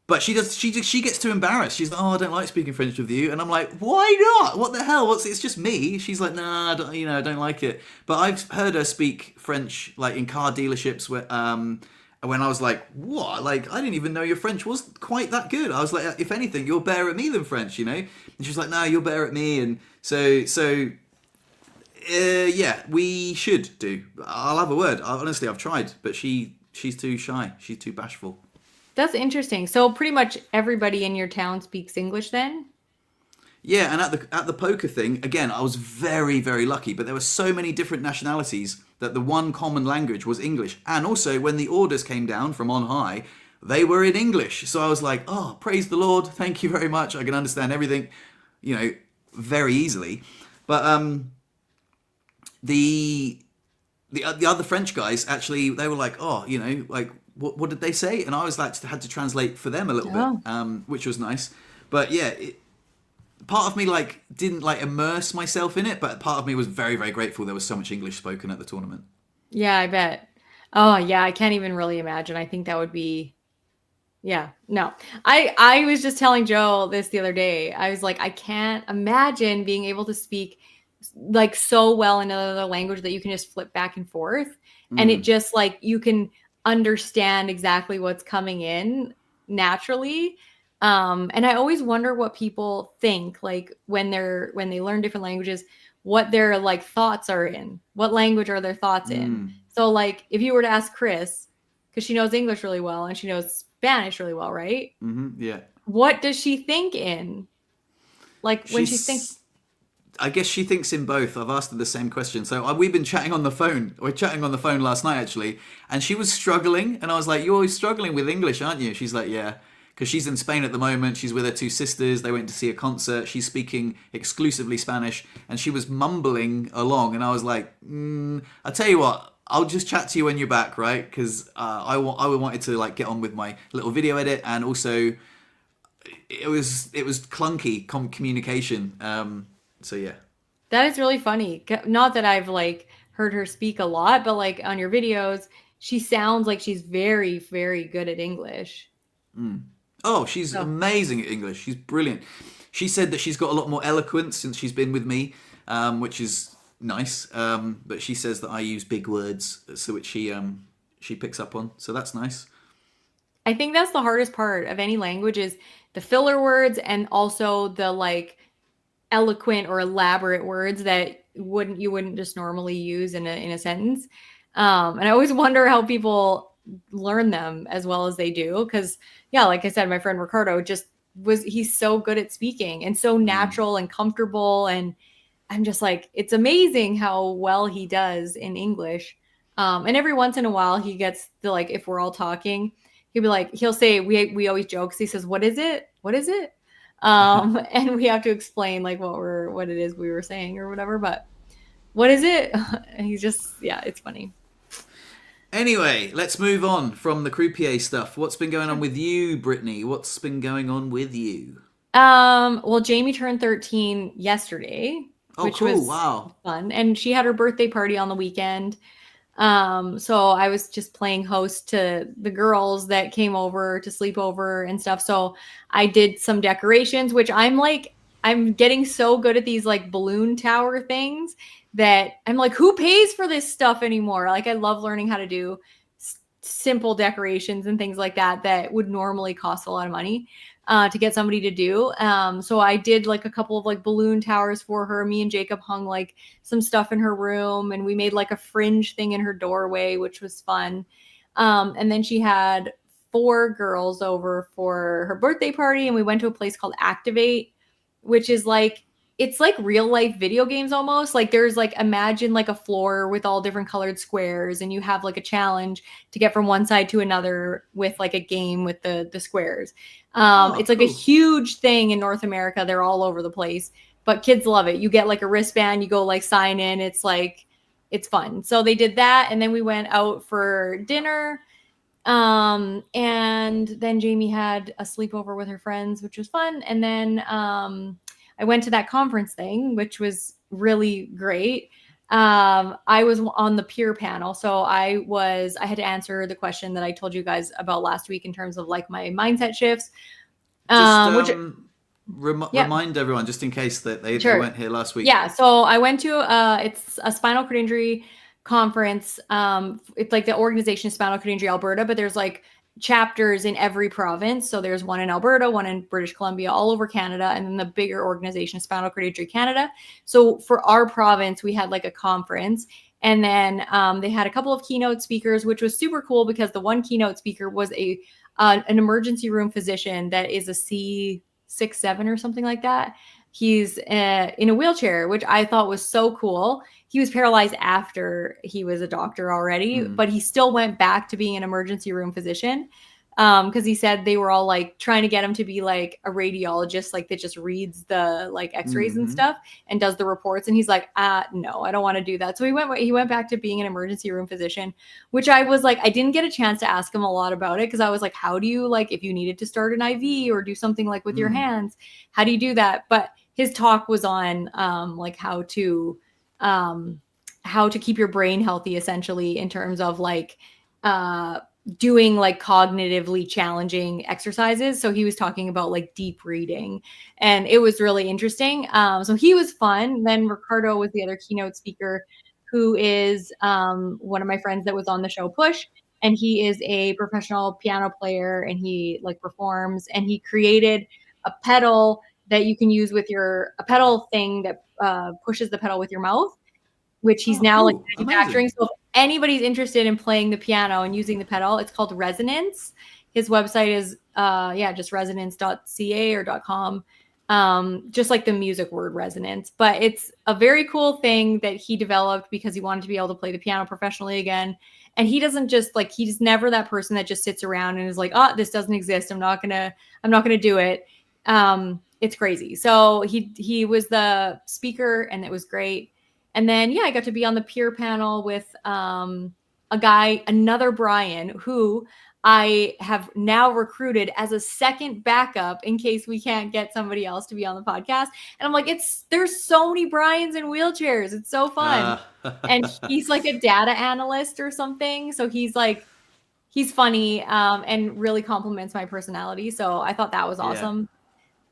But she gets too embarrassed. She's like, "Oh, I don't like speaking French with you," and I'm like, "Why not? What the hell? It's just me." She's like, "Nah, I don't like it." But I've heard her speak French like in car dealerships when I was like, "What? Like, I didn't even know your French was quite that good." I was like, "If anything, you're better at me than French, you know." And she's like, "No, you're better at me." And yeah, we should do. I'll have a word. Honestly, I've tried, but she's too shy. She's too bashful. that's interesting. So pretty much everybody in your town speaks English then? Yeah, and at the poker thing, again, I was very, very lucky, but there were so many different nationalities that the one common language was English. And also when the orders came down from on high, they were in English. So I was like, "Oh, praise the Lord. Thank you very much. I can understand everything, you know, very easily." But the the other French guys actually they were like, "Oh, like what did they say?" And I was like had to translate for them a little bit, Oh. which was nice. But yeah, part of me like didn't like immerse myself in it, but part of me was very, very grateful there was so much English spoken at the tournament. Yeah, I bet. Oh, yeah, I can't even really imagine. I think that would be yeah. No. I was just telling Joe this the other day. I was like, I can't imagine being able to speak like so well in another language that you can just flip back and forth and it Mm, just like you can understand exactly what's coming in naturally. And I always wonder what people think like when they learn different languages, what their like thoughts are in. What language are their thoughts in? mm, So like if you were to ask Chris, because she knows English really well and she knows Spanish really well, right? yeah. What does she think in? Like when she's thinking, She's I guess she thinks in both. I've asked her the same question. So we've been chatting on the phone. We're chatting on the phone last night, actually, and she was struggling. And I was like, "You're always struggling with English, aren't you?" She's like, "Yeah," because she's in Spain at the moment. She's with her two sisters. They went to see a concert. She's speaking exclusively Spanish, and she was mumbling along. And I was like, "I tell you what, I'll just chat to you when you're back, right?" Because I wanted to like get on with my little video edit, and also it was clunky communication. So yeah. that is really funny. Not that I've like heard her speak a lot, but like on your videos, she sounds like she's very, very good at English. Oh, she's So amazing at English. She's brilliant. She said that she's got a lot more eloquence since she's been with me, which is nice. But she says that I use big words, so which she picks up on. So that's nice. I think that's the hardest part of any language is the filler words and also the like eloquent or elaborate words that you wouldn't just normally use in a sentence. And I always wonder how people learn them as well as they do. Because yeah, like I said, my friend Ricardo just he's so good at speaking and so natural and comfortable. And I'm just like, it's amazing how well he does in English. And every once in a while he gets the like if we're all talking, he'll say we always joke 'cause he says, "What is it? What is it?" And we have to explain like what it is we were saying or whatever, but what is it? And he's just yeah, it's funny. Anyway, let's move on from the croupier stuff. What's been going on Sure. with you, Brittany? What's been going on with you? Well, Jamie turned 13 yesterday, Oh, which cool! was Wow. fun, and she had her birthday party on the weekend. So I was just playing host to the girls that came over to sleep over and stuff. So I did some decorations, which I'm getting so good at these like balloon tower things that I'm like, who pays for this stuff anymore? Like I love learning how to do simple decorations and things like that that would normally cost a lot of money to get somebody to do. So I did like a couple of like balloon towers for her. Me and Jacob hung like some stuff in her room and we made like a fringe thing in her doorway, which was fun. And then she had four girls over for her birthday party and we went to a place called Activate, which is like it's like real life video games almost. Like there's like, imagine like a floor with all different colored squares, and you have like a challenge to get from one side to another with like a game with the squares. Oh, It's like a cool. huge thing in North America. They're all over the place, but kids love it. You get like a wristband, you go like sign in. It's like, it's fun. So they did that. And then we went out for dinner. And then Jamie had a sleepover with her friends, which was fun. And then I went to that conference thing, which was really great. I was on the peer panel. So I had to answer the question that I told you guys about last week in terms of like my mindset shifts. Just Which yeah, remind everyone, just in case that they sure. weren't here last week. Yeah, so I went to it's a spinal cord injury conference. It's like the organization is Spinal Cord Injury Alberta, but there's like chapters in every province. So there's one in Alberta, one in British Columbia, all over Canada, and then the bigger organization, Spinal Cord Injury Canada. So for our province, we had like a conference, and then they had a couple of keynote speakers, which was super cool because the one keynote speaker was an emergency room physician that is a C6-7 or something like that. He's in a wheelchair, which I thought was so cool. He was paralyzed after he was a doctor already, but he still went back to being an emergency room physician because he said they were all like trying to get him to be like a radiologist, like that just reads the like x-rays and stuff and does the reports. And he's like, no, I don't want to do that. So he went back to being an emergency room physician, which I was like, I didn't get a chance to ask him a lot about it because I was like, how do you, like, if you needed to start an IV or do something like with your hands, how do you do that? But his talk was on like how to keep your brain healthy, essentially, in terms of like doing like cognitively challenging exercises. So he was talking about like deep reading, and it was really interesting. So he was fun. Then Ricardo was the other keynote speaker, who is one of my friends that was on the show Push, and he is a professional piano player, and he like performs, and he created a pedal that you can use with a pedal thing that pushes the pedal with your mouth, which he's now like manufacturing. Amazing. So if anybody's interested in playing the piano and using the pedal, it's called Resonance. His website is just resonance.ca or .com. Just like the music word resonance. But it's a very cool thing that he developed because he wanted to be able to play the piano professionally again. And he doesn't just like, he's never that person that just sits around and is like, oh, this doesn't exist, I'm not gonna do it. It's crazy. So he was the speaker, and it was great. And then, I got to be on the peer panel with another Brian, who I have now recruited as a second backup in case we can't get somebody else to be on the podcast. And I'm like, there's so many Brians in wheelchairs. It's so fun. And he's like a data analyst or something. So he's funny and really compliments my personality. So I thought that was awesome.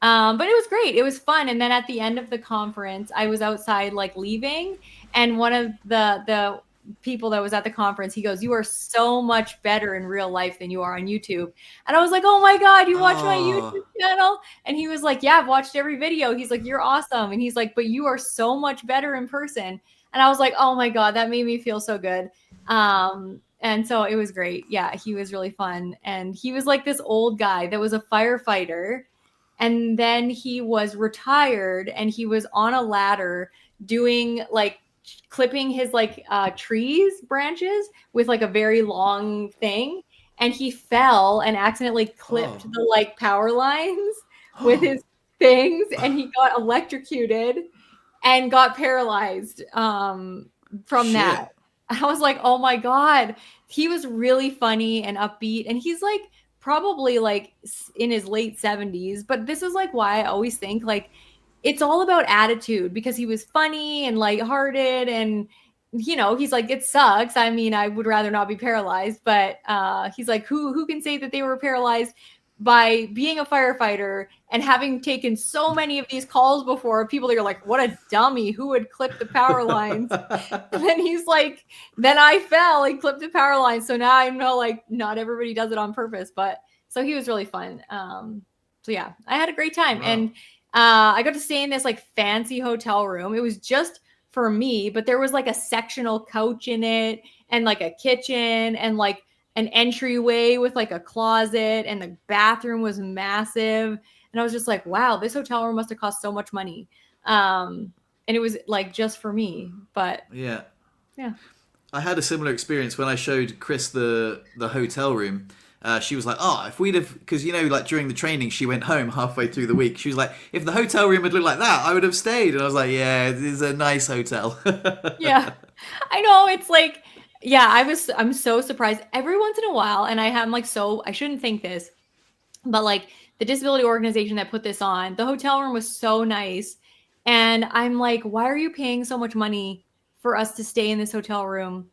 But it was great. It was fun. And then at the end of the conference, I was outside like leaving, and one of the people that was at the conference, he goes, "You are so much better in real life than you are on YouTube." And I was like, "Oh my God, you watch my YouTube channel?" And he was like, "Yeah, I've watched every video." He's like, "You're awesome." And he's like, "But you are so much better in person." And I was like, "Oh my God, that made me feel so good." And so it was great. Yeah, he was really fun. And he was like this old guy that was a firefighter. And then he was retired, and he was on a ladder doing like clipping his like trees branches with like a very long thing. And he fell and accidentally clipped the like power lines with his things, and he got electrocuted and got paralyzed from that. I was like, oh my God. He was really funny and upbeat, and he's like probably like in his late 70s, but this is like why I always think like it's all about attitude, because he was funny and lighthearted, and he's like, it sucks. I mean, I would rather not be paralyzed, but he's like, who can say that they were paralyzed by being a firefighter and having taken so many of these calls before, people that are like, what a dummy, who would clip the power lines? And then he's like, then I fell and clipped the power lines. So now I know like not everybody does it on purpose, but so he was really fun. So yeah, I had a great time. Wow. And I got to stay in this like fancy hotel room. It was just for me, but there was like a sectional couch in it, and like a kitchen, and like an entryway with like a closet, and the bathroom was massive. And I was just like, wow, this hotel room must have cost so much money. And it was like just for me. But Yeah. yeah. I had a similar experience when I showed Chris the hotel room. She was like, "Oh, if we'd have," because like during the training, she went home halfway through the week. She was like, "If the hotel room had looked like that, I would have stayed." And I was like, "Yeah, it is a nice hotel." Yeah. I know. It's like, yeah, I'm so surprised every once in a while. And I'm like, so I shouldn't think this, but like the disability organization that put this on, the hotel room was so nice. And I'm like, why are you paying so much money for us to stay in this hotel room?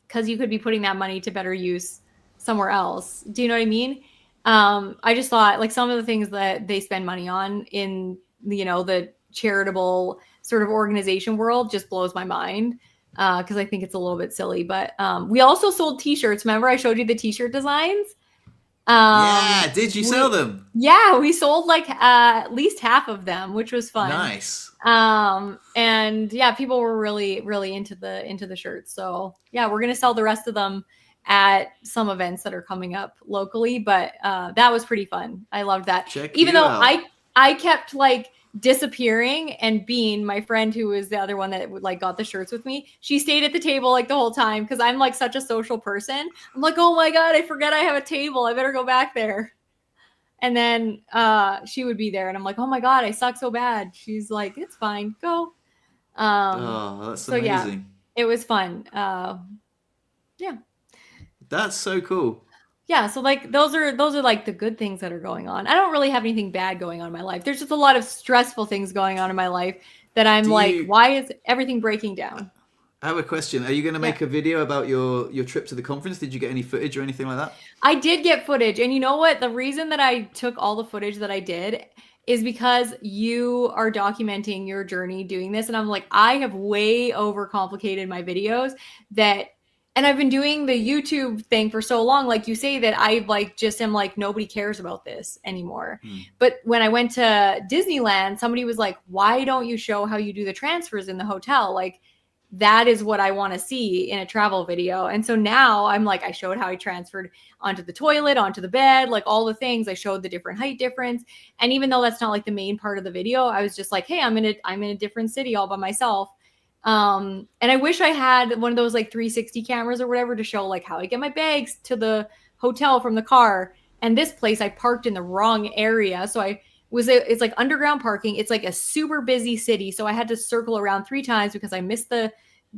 Because you could be putting that money to better use somewhere else. Do you know what I mean? I just thought like some of the things that they spend money on in the charitable sort of organization world just blows my mind because I think it's a little bit silly. But we also sold T-shirts. Remember, I showed you the T-shirt designs. Yeah, did you sell them? We sold like at least half of them, which was fun. Nice. And yeah, people were really, really into the shirts. So yeah, we're gonna sell the rest of them at some events that are coming up locally. But that was pretty fun. I loved that. Check Even you though out. I kept like disappearing, and Bean, my friend who was the other one that would like got the shirts with me, she stayed at the table like the whole time because I'm like such a social person. I'm like, oh my god, I forget I have a table. I better go back there. And then she would be there, and I'm like, oh my god, I suck so bad. She's like, it's fine, go. Oh, that's So yeah, amazing. it was fun. Yeah, That's so cool. yeah. So like those are like the good things that are going on. I don't really have anything bad going on in my life. There's just a lot of stressful things going on in my life that I'm Do like, you? why is everything breaking down? I have a question. Are you going to Yeah. make a video about your trip to the conference? Did you get any footage or anything like that? I did get footage. And you know what? The reason that I took all the footage that I did is because you are documenting your journey doing this. And I'm like, I have way overcomplicated my videos that, and I've been doing the YouTube thing for so long, like you say, that I like just am like, nobody cares about this anymore. Hmm. But when I went to Disneyland, somebody was like, why don't you show how you do the transfers in the hotel? Like, that is what I want to see in a travel video. And so now I'm like, I showed how I transferred onto the toilet, onto the bed, like all the things. I showed the different height difference. And even though that's not like the main part of the video, I was just like, hey, I'm in a different city all by myself. And I wish I had one of those like 360 cameras or whatever to show like how I get my bags to the hotel from the car. And this place I parked in the wrong area. So it's like underground parking. It's like a super busy city. So I had to circle around 3 times because I missed the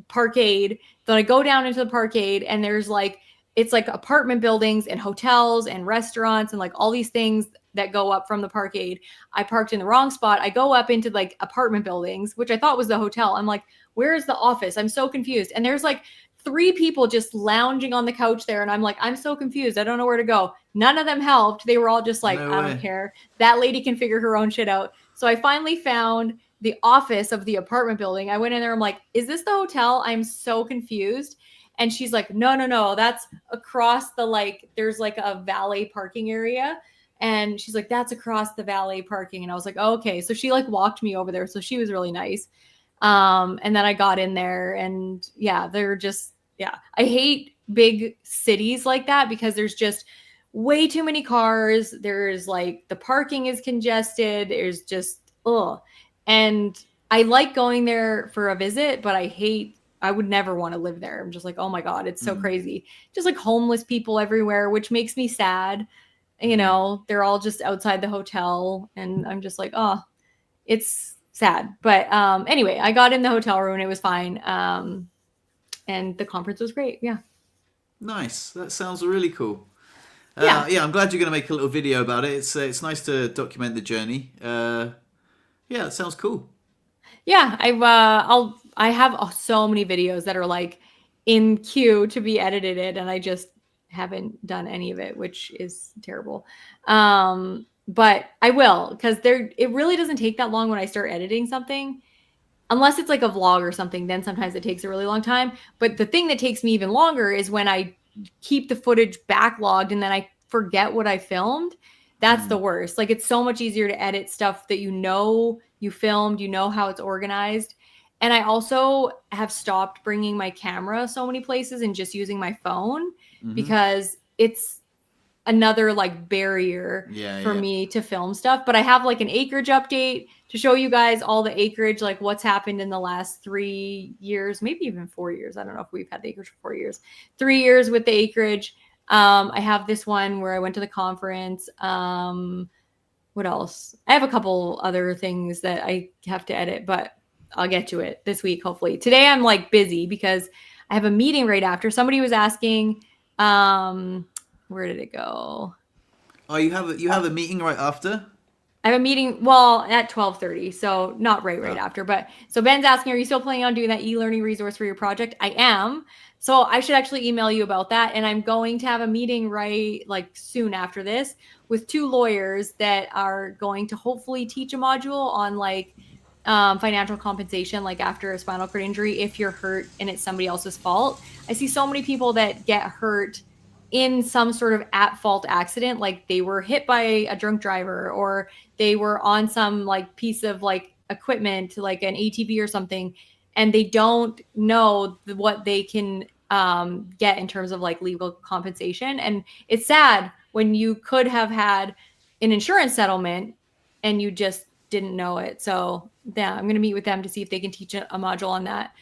parkade. Then I go down into the parkade, and there's like, it's like apartment buildings and hotels and restaurants and like all these things that go up from the parkade. I parked in the wrong spot. I go up into like apartment buildings, which I thought was the hotel. I'm like, where is the office? I'm so confused. And there's like 3 people just lounging on the couch there. And I'm like, I'm so confused. I don't know where to go. None of them helped. They were all just like, No I way. don't care. That lady can figure her own shit out. So I finally found the office of the apartment building. I went in there. I'm like, is this the hotel? I'm so confused. And she's like, no, that's across the, like, there's like a valet parking area. And she's like, that's across the valet parking. And I was like, oh, okay. So she like walked me over there. So she was really nice. And then I got in there, and yeah, they're just, yeah, I hate big cities like that because there's just way too many cars. There's like, the parking is congested. There's just, ugh. And I like going there for a visit, but I would never want to live there. I'm just like, oh my God, it's so crazy. Just like homeless people everywhere, which makes me sad. They're all just outside the hotel, and I'm just like, oh, it's sad. But anyway, I got in the hotel room and it was fine. And the conference was great. Yeah. Nice. That sounds really cool. Yeah. Yeah, I'm glad you're going to make a little video about it. It's nice to document the journey. Yeah, it sounds cool. Yeah. I have so many videos that are like in queue to be edited, and I just haven't done any of it, which is terrible. But I will, because it really doesn't take that long when I start editing something, unless it's like a vlog or something. Then sometimes it takes a really long time. But the thing that takes me even longer is when I keep the footage backlogged and then I forget what I filmed. That's the worst. Like, it's so much easier to edit stuff that you filmed, how it's organized. And I also have stopped bringing my camera so many places and just using my phone because another like barrier for me to film stuff. But I have like an acreage update to show you guys all the acreage, like what's happened in the last 3 years, maybe even 4 years. I don't know if we've had the acreage for 4 years. 3 years with the acreage. I have this one where I went to the conference. What else? I have a couple other things that I have to edit, but I'll get to it this week, hopefully. Today I'm like busy because I have a meeting right after. Somebody was asking, where did it go? Oh, you have a meeting right after? I have a meeting, well, at 12:30, so not right after. But so Ben's asking, are you still planning on doing that e-learning resource for your project? I am. So I should actually email you about that. And I'm going to have a meeting right like soon after this with 2 lawyers that are going to hopefully teach a module on like financial compensation, like after a spinal cord injury, if you're hurt and it's somebody else's fault. I see so many people that get hurt in some sort of at fault accident, like they were hit by a drunk driver or they were on some like piece of like equipment, like an ATV or something, and they don't know what they can get in terms of like legal compensation. And it's sad when you could have had an insurance settlement and you just didn't know it. So yeah, I'm going to meet with them to see if they can teach a module on that.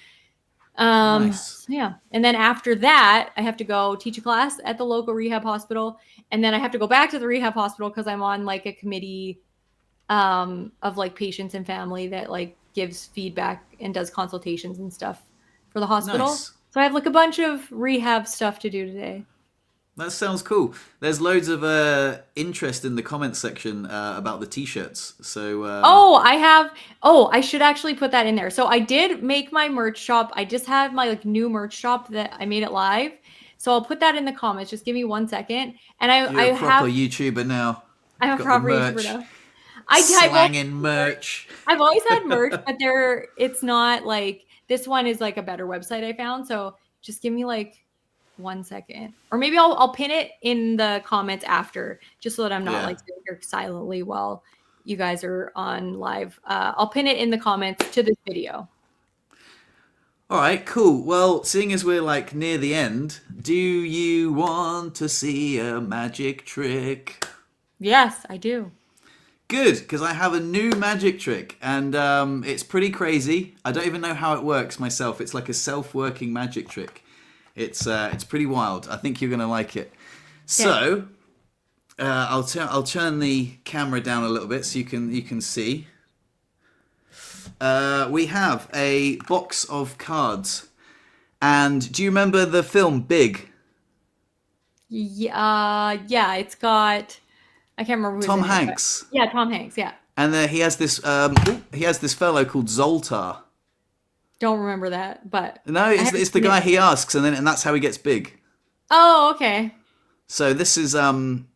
Nice. Yeah. And then after that, I have to go teach a class at the local rehab hospital. And then I have to go back to the rehab hospital because I'm on like a committee of like patients and family that like gives feedback and does consultations and stuff for the hospital. Nice. So I have like a bunch of rehab stuff to do today. That sounds cool. There's loads of interest in the comments section about the t-shirts. So I should actually put that in there. So I did make my merch shop. I just have my like new merch shop that I made it live. So I'll put that in the comments. Just give me 1 second. And you're a proper YouTuber now. I'm a proper YouTuber now. Slanging merch. I've always had merch, but it's not like this one is like a better website I found. So just give me like 1 second, or maybe I'll pin it in the comments after, just so that I'm not like sitting here silently while you guys are on live. I'll pin it in the comments to this video. All right, cool. Well, seeing as we're like near the end, do you want to see a magic trick? Yes, I do. Good, because I have a new magic trick, and it's pretty crazy. I don't even know how it works myself. It's like a self-working magic trick. It's pretty wild. I think you're gonna like it. So, I'll turn the camera down a little bit so you can see. We have a box of cards, and do you remember the film Big? Yeah, it's got. I can't remember who's Tom in it, Hanks. Yeah, Tom Hanks. Yeah. And he has this fellow called Zoltar. Don't remember that, but no, it's the guy he asks, and that's how he gets big. Oh, okay. So this is Zoltar.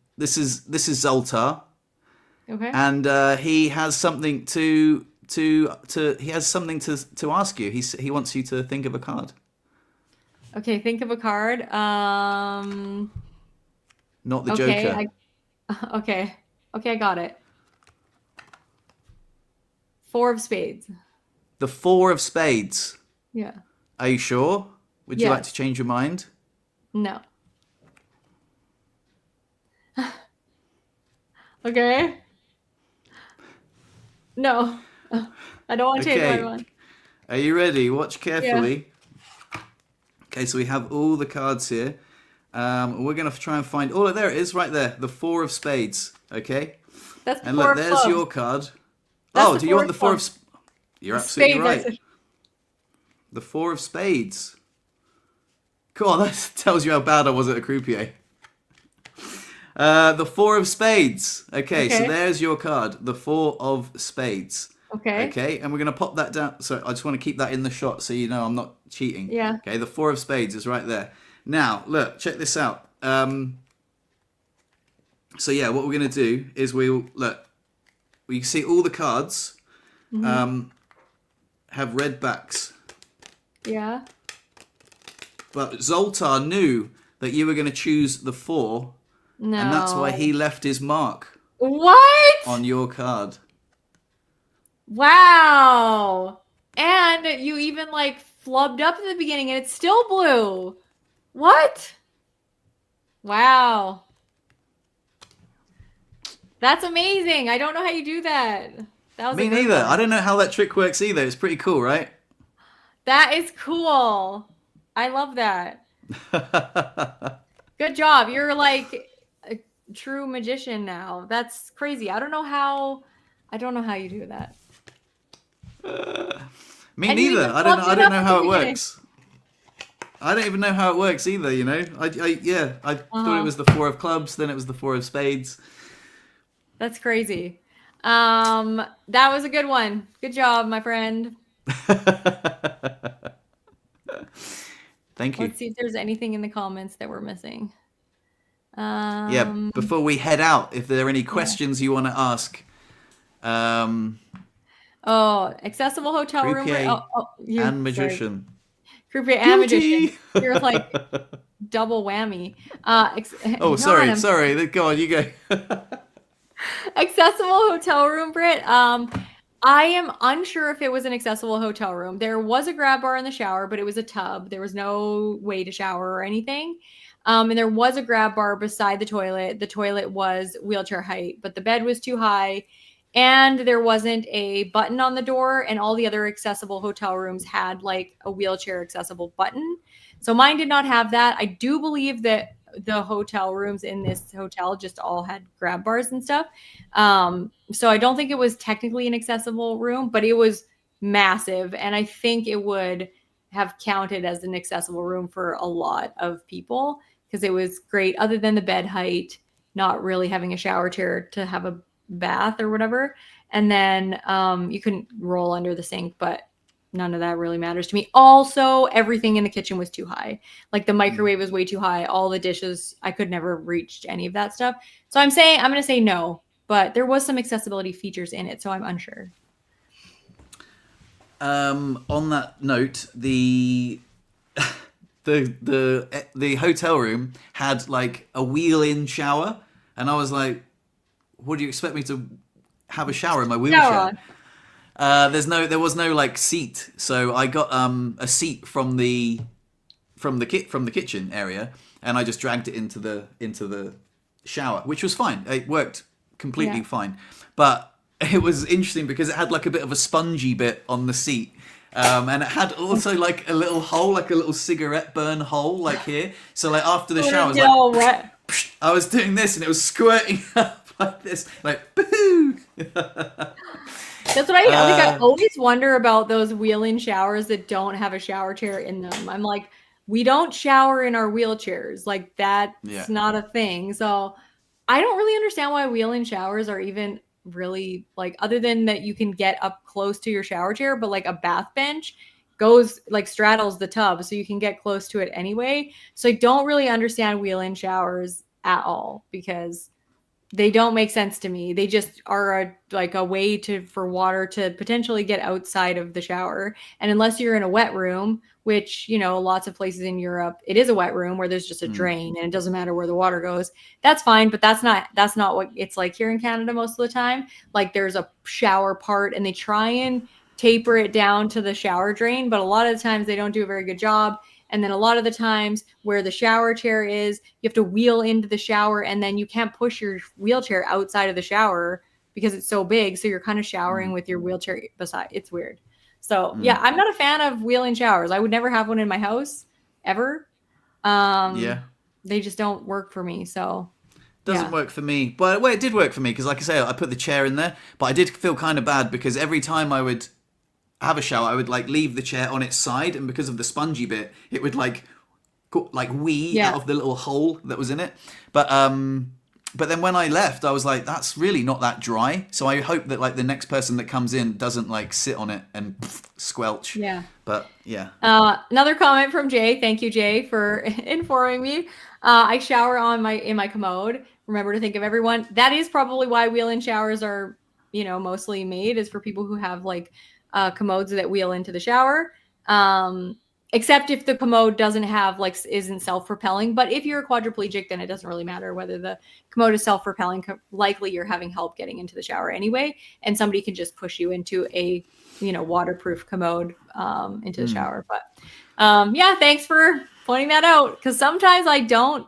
Okay. And he has something to ask you. He wants you to think of a card. Okay, think of a card. Not the Joker. Okay, I got it. 4 of spades. The 4 of spades. Yeah. Are you sure? Would you like to change your mind? No. Okay. No. I don't want to change my mind. Are you ready? Watch carefully. Yeah. Okay, so we have all the cards here. We're going to try and find... Oh, there it is, right there. The 4 of spades. Okay? That's the and 4 look, of there's clubs. your card. That's do you want the 4 of... You're absolutely spades, right. The 4 of spades. Cool, that tells you how bad I was at a croupier. The 4 of spades. Okay, so there's your card. The 4 of spades. Okay, and we're going to pop that down. So I just want to keep that in the shot so you know I'm not cheating. Yeah. Okay, the 4 of spades is right there. Now, look, check this out. So yeah, what we're going to do is we can see all the cards have red backs. Yeah. But Zoltar knew that you were going to choose the 4. No. And that's why he left his mark. What? On your card. Wow. And you even like flubbed up at the beginning and it's still blue. What? Wow. That's amazing. I don't know how you do that. That was a Me good neither. I one. don't know how that trick works either. It's pretty cool, right? That is cool. I love that. Good job. You're like a true magician now. That's crazy. I don't know how you do that. Me And you neither. even flubbed I it don't up know at the how it beginning. works. I don't even know how it works either, you know? I thought it Uh-huh. was the four of clubs, then it was the four of spades. That's crazy. That was a good one. Good job, my friend. Thank you. Let's see if there's anything in the comments that we're missing. Yeah, Um, before we head out, if there are any yeah. questions you want to ask, um, Oh, accessible hotel room. croupier You, and sorry. magician. Croupier and magician. Guilty! You're like double whammy. Oh, Hang sorry, on. sorry. Go on, you go. Accessible hotel room, Britt. I am unsure if it was an accessible hotel room. There was a grab bar in the shower, but it was a tub. There was no way to shower or anything. And there was a grab bar beside the toilet. The toilet was wheelchair height, but the bed was too high. And there wasn't a button on the door. And all the other accessible hotel rooms had like a wheelchair accessible button. So mine did not have that. I do believe that the hotel rooms in this hotel just all had grab bars and stuff. So I don't think it was technically an accessible room, but it was massive. And I think it would have counted as an accessible room for a lot of people because it was great, other than the bed height, not really having a shower chair to have a bath or whatever. And then you couldn't roll under the sink, but none of that really matters to me. Also, everything in the kitchen was too high. Like the microwave was way too high. All the dishes, I could never reach any of that stuff. So I'm going to say no, but there was some accessibility features in it, so I'm unsure. On that note, the hotel room had like a wheel-in shower, and I was like, "What do you expect me to have a shower in my wheelchair?" There was no like seat, so I got a seat from the kitchen area, and I just dragged it into the shower, which was fine. It worked completely Yeah. fine, but it was interesting because it had like a bit of a spongy bit on the seat. And it had also like a little hole, like a little cigarette burn hole, like here. So like after the shower, I was like, No, what? I was doing this, and it was squirting up like this, like boo. That's what I always wonder about those wheel-in showers that don't have a shower chair in them. I'm like, we don't shower in our wheelchairs. Like Yeah. that's not a thing. So I don't really understand why wheel-in showers are even really like, other than that you can get up close to your shower chair, but like a bath bench goes like straddles the tub, so you can get close to it anyway. So I don't really understand wheel-in showers at all because they don't make sense to me. They just are like a way for water to potentially get outside of the shower. And unless you're in a wet room, which, lots of places in Europe, it is a wet room where there's just a Mm. drain and it doesn't matter where the water goes. That's fine, but that's not what it's like here in Canada most of the time. Like there's a shower part and they try and taper it down to the shower drain, but a lot of the times they don't do a very good job. And then a lot of the times where the shower chair is, you have to wheel into the shower and then you can't push your wheelchair outside of the shower because it's so big. So you're kind of showering Mm. with your wheelchair beside. It's weird. So yeah, Mm. I'm not a fan of wheel-in showers. I would never have one in my house ever. Yeah. They just don't work for me. So Doesn't yeah. work for me. But well, it did work for me because, like I say, I put the chair in there. But I did feel kind of bad because every time I would have a shower, I would like leave the chair on its side, and because of the spongy bit, it would like wee out Yeah. of the little hole that was in it. But then when I left, I was like, that's really not that dry. So I hope that like the next person that comes in doesn't like sit on it and squelch. Yeah. But yeah. Another comment from Jay. Thank you, Jay, for informing me. I shower in my commode. Remember to think of everyone. That is probably why wheel-in showers are, mostly made, is for people who have like commodes that wheel into the shower. Except if the commode doesn't have isn't self-propelling. But if you're a quadriplegic, then it doesn't really matter whether the commode is self-propelling. Likely you're having help getting into the shower anyway, and somebody can just push you into a waterproof commode into the shower. But yeah, thanks for pointing that out, because sometimes I don't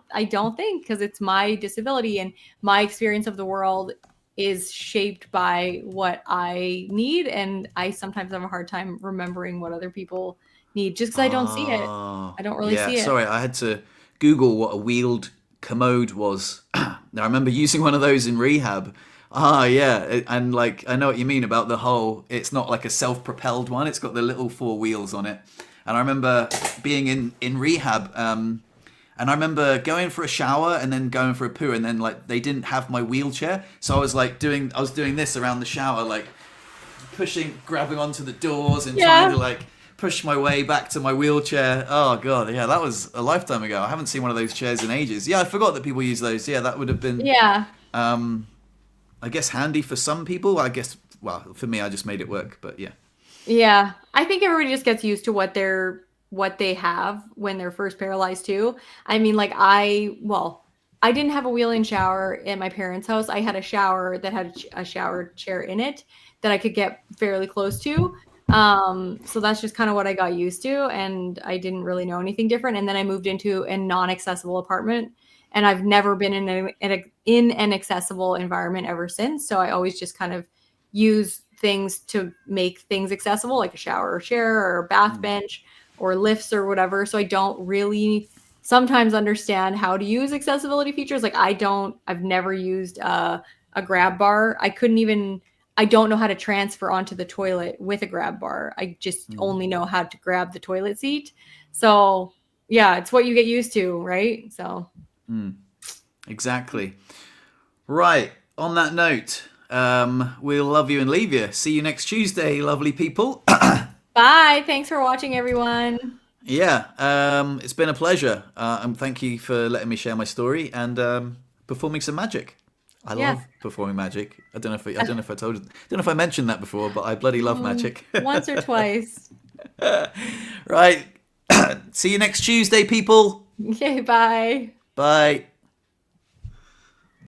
think, because it's my disability and my experience of the world, is shaped by what I need, and I sometimes have a hard time remembering what other people need just because I don't see it. Oh, I don't really yeah. see it. Sorry, I had to Google what a wheeled commode was. Now, I remember using one of those in rehab. Ah, yeah. And like, I know what you mean about the whole, it's not like a self-propelled one. It's got the little four wheels on it. And I remember being in rehab, and I remember going for a shower and then going for a poo, and then like they didn't have my wheelchair, so I was doing this around the shower, like grabbing onto the doors and trying to like push my way back to my wheelchair. Oh god, yeah, that was a lifetime ago. I haven't seen one of those chairs in ages. Yeah, I forgot that people use those. Yeah, that would have been, Yeah. I guess, handy for some people. I guess, well, for me, I just made it work. But yeah. Yeah. I think everybody just gets used to what they have when they're first paralyzed too. I mean, like I didn't have a wheel-in shower at my parents' house. I had a shower that had a shower chair in it that I could get fairly close to. So that's just kind of what I got used to, and I didn't really know anything different. And then I moved into a non-accessible apartment, and I've never been in an accessible environment ever since. So I always just kind of use things to make things accessible, like a shower or chair or a bath bench or lifts or whatever. So I don't really sometimes understand how to use accessibility features. Like I've never used a grab bar. I don't know how to transfer onto the toilet with a grab bar. I just only know how to grab the toilet seat. So yeah, it's what you get used to, right? So Exactly. Right. On that note, we'll love you and leave you. See you next Tuesday, lovely people. bye. Thanks for watching, everyone. Yeah, it's been a pleasure. And thank you for letting me share my story and performing some magic. I love performing magic. I don't know if I told you. Don't know if I mentioned that before, but I bloody love magic. Once or twice. Right. See you next Tuesday, people. Okay, bye. Bye.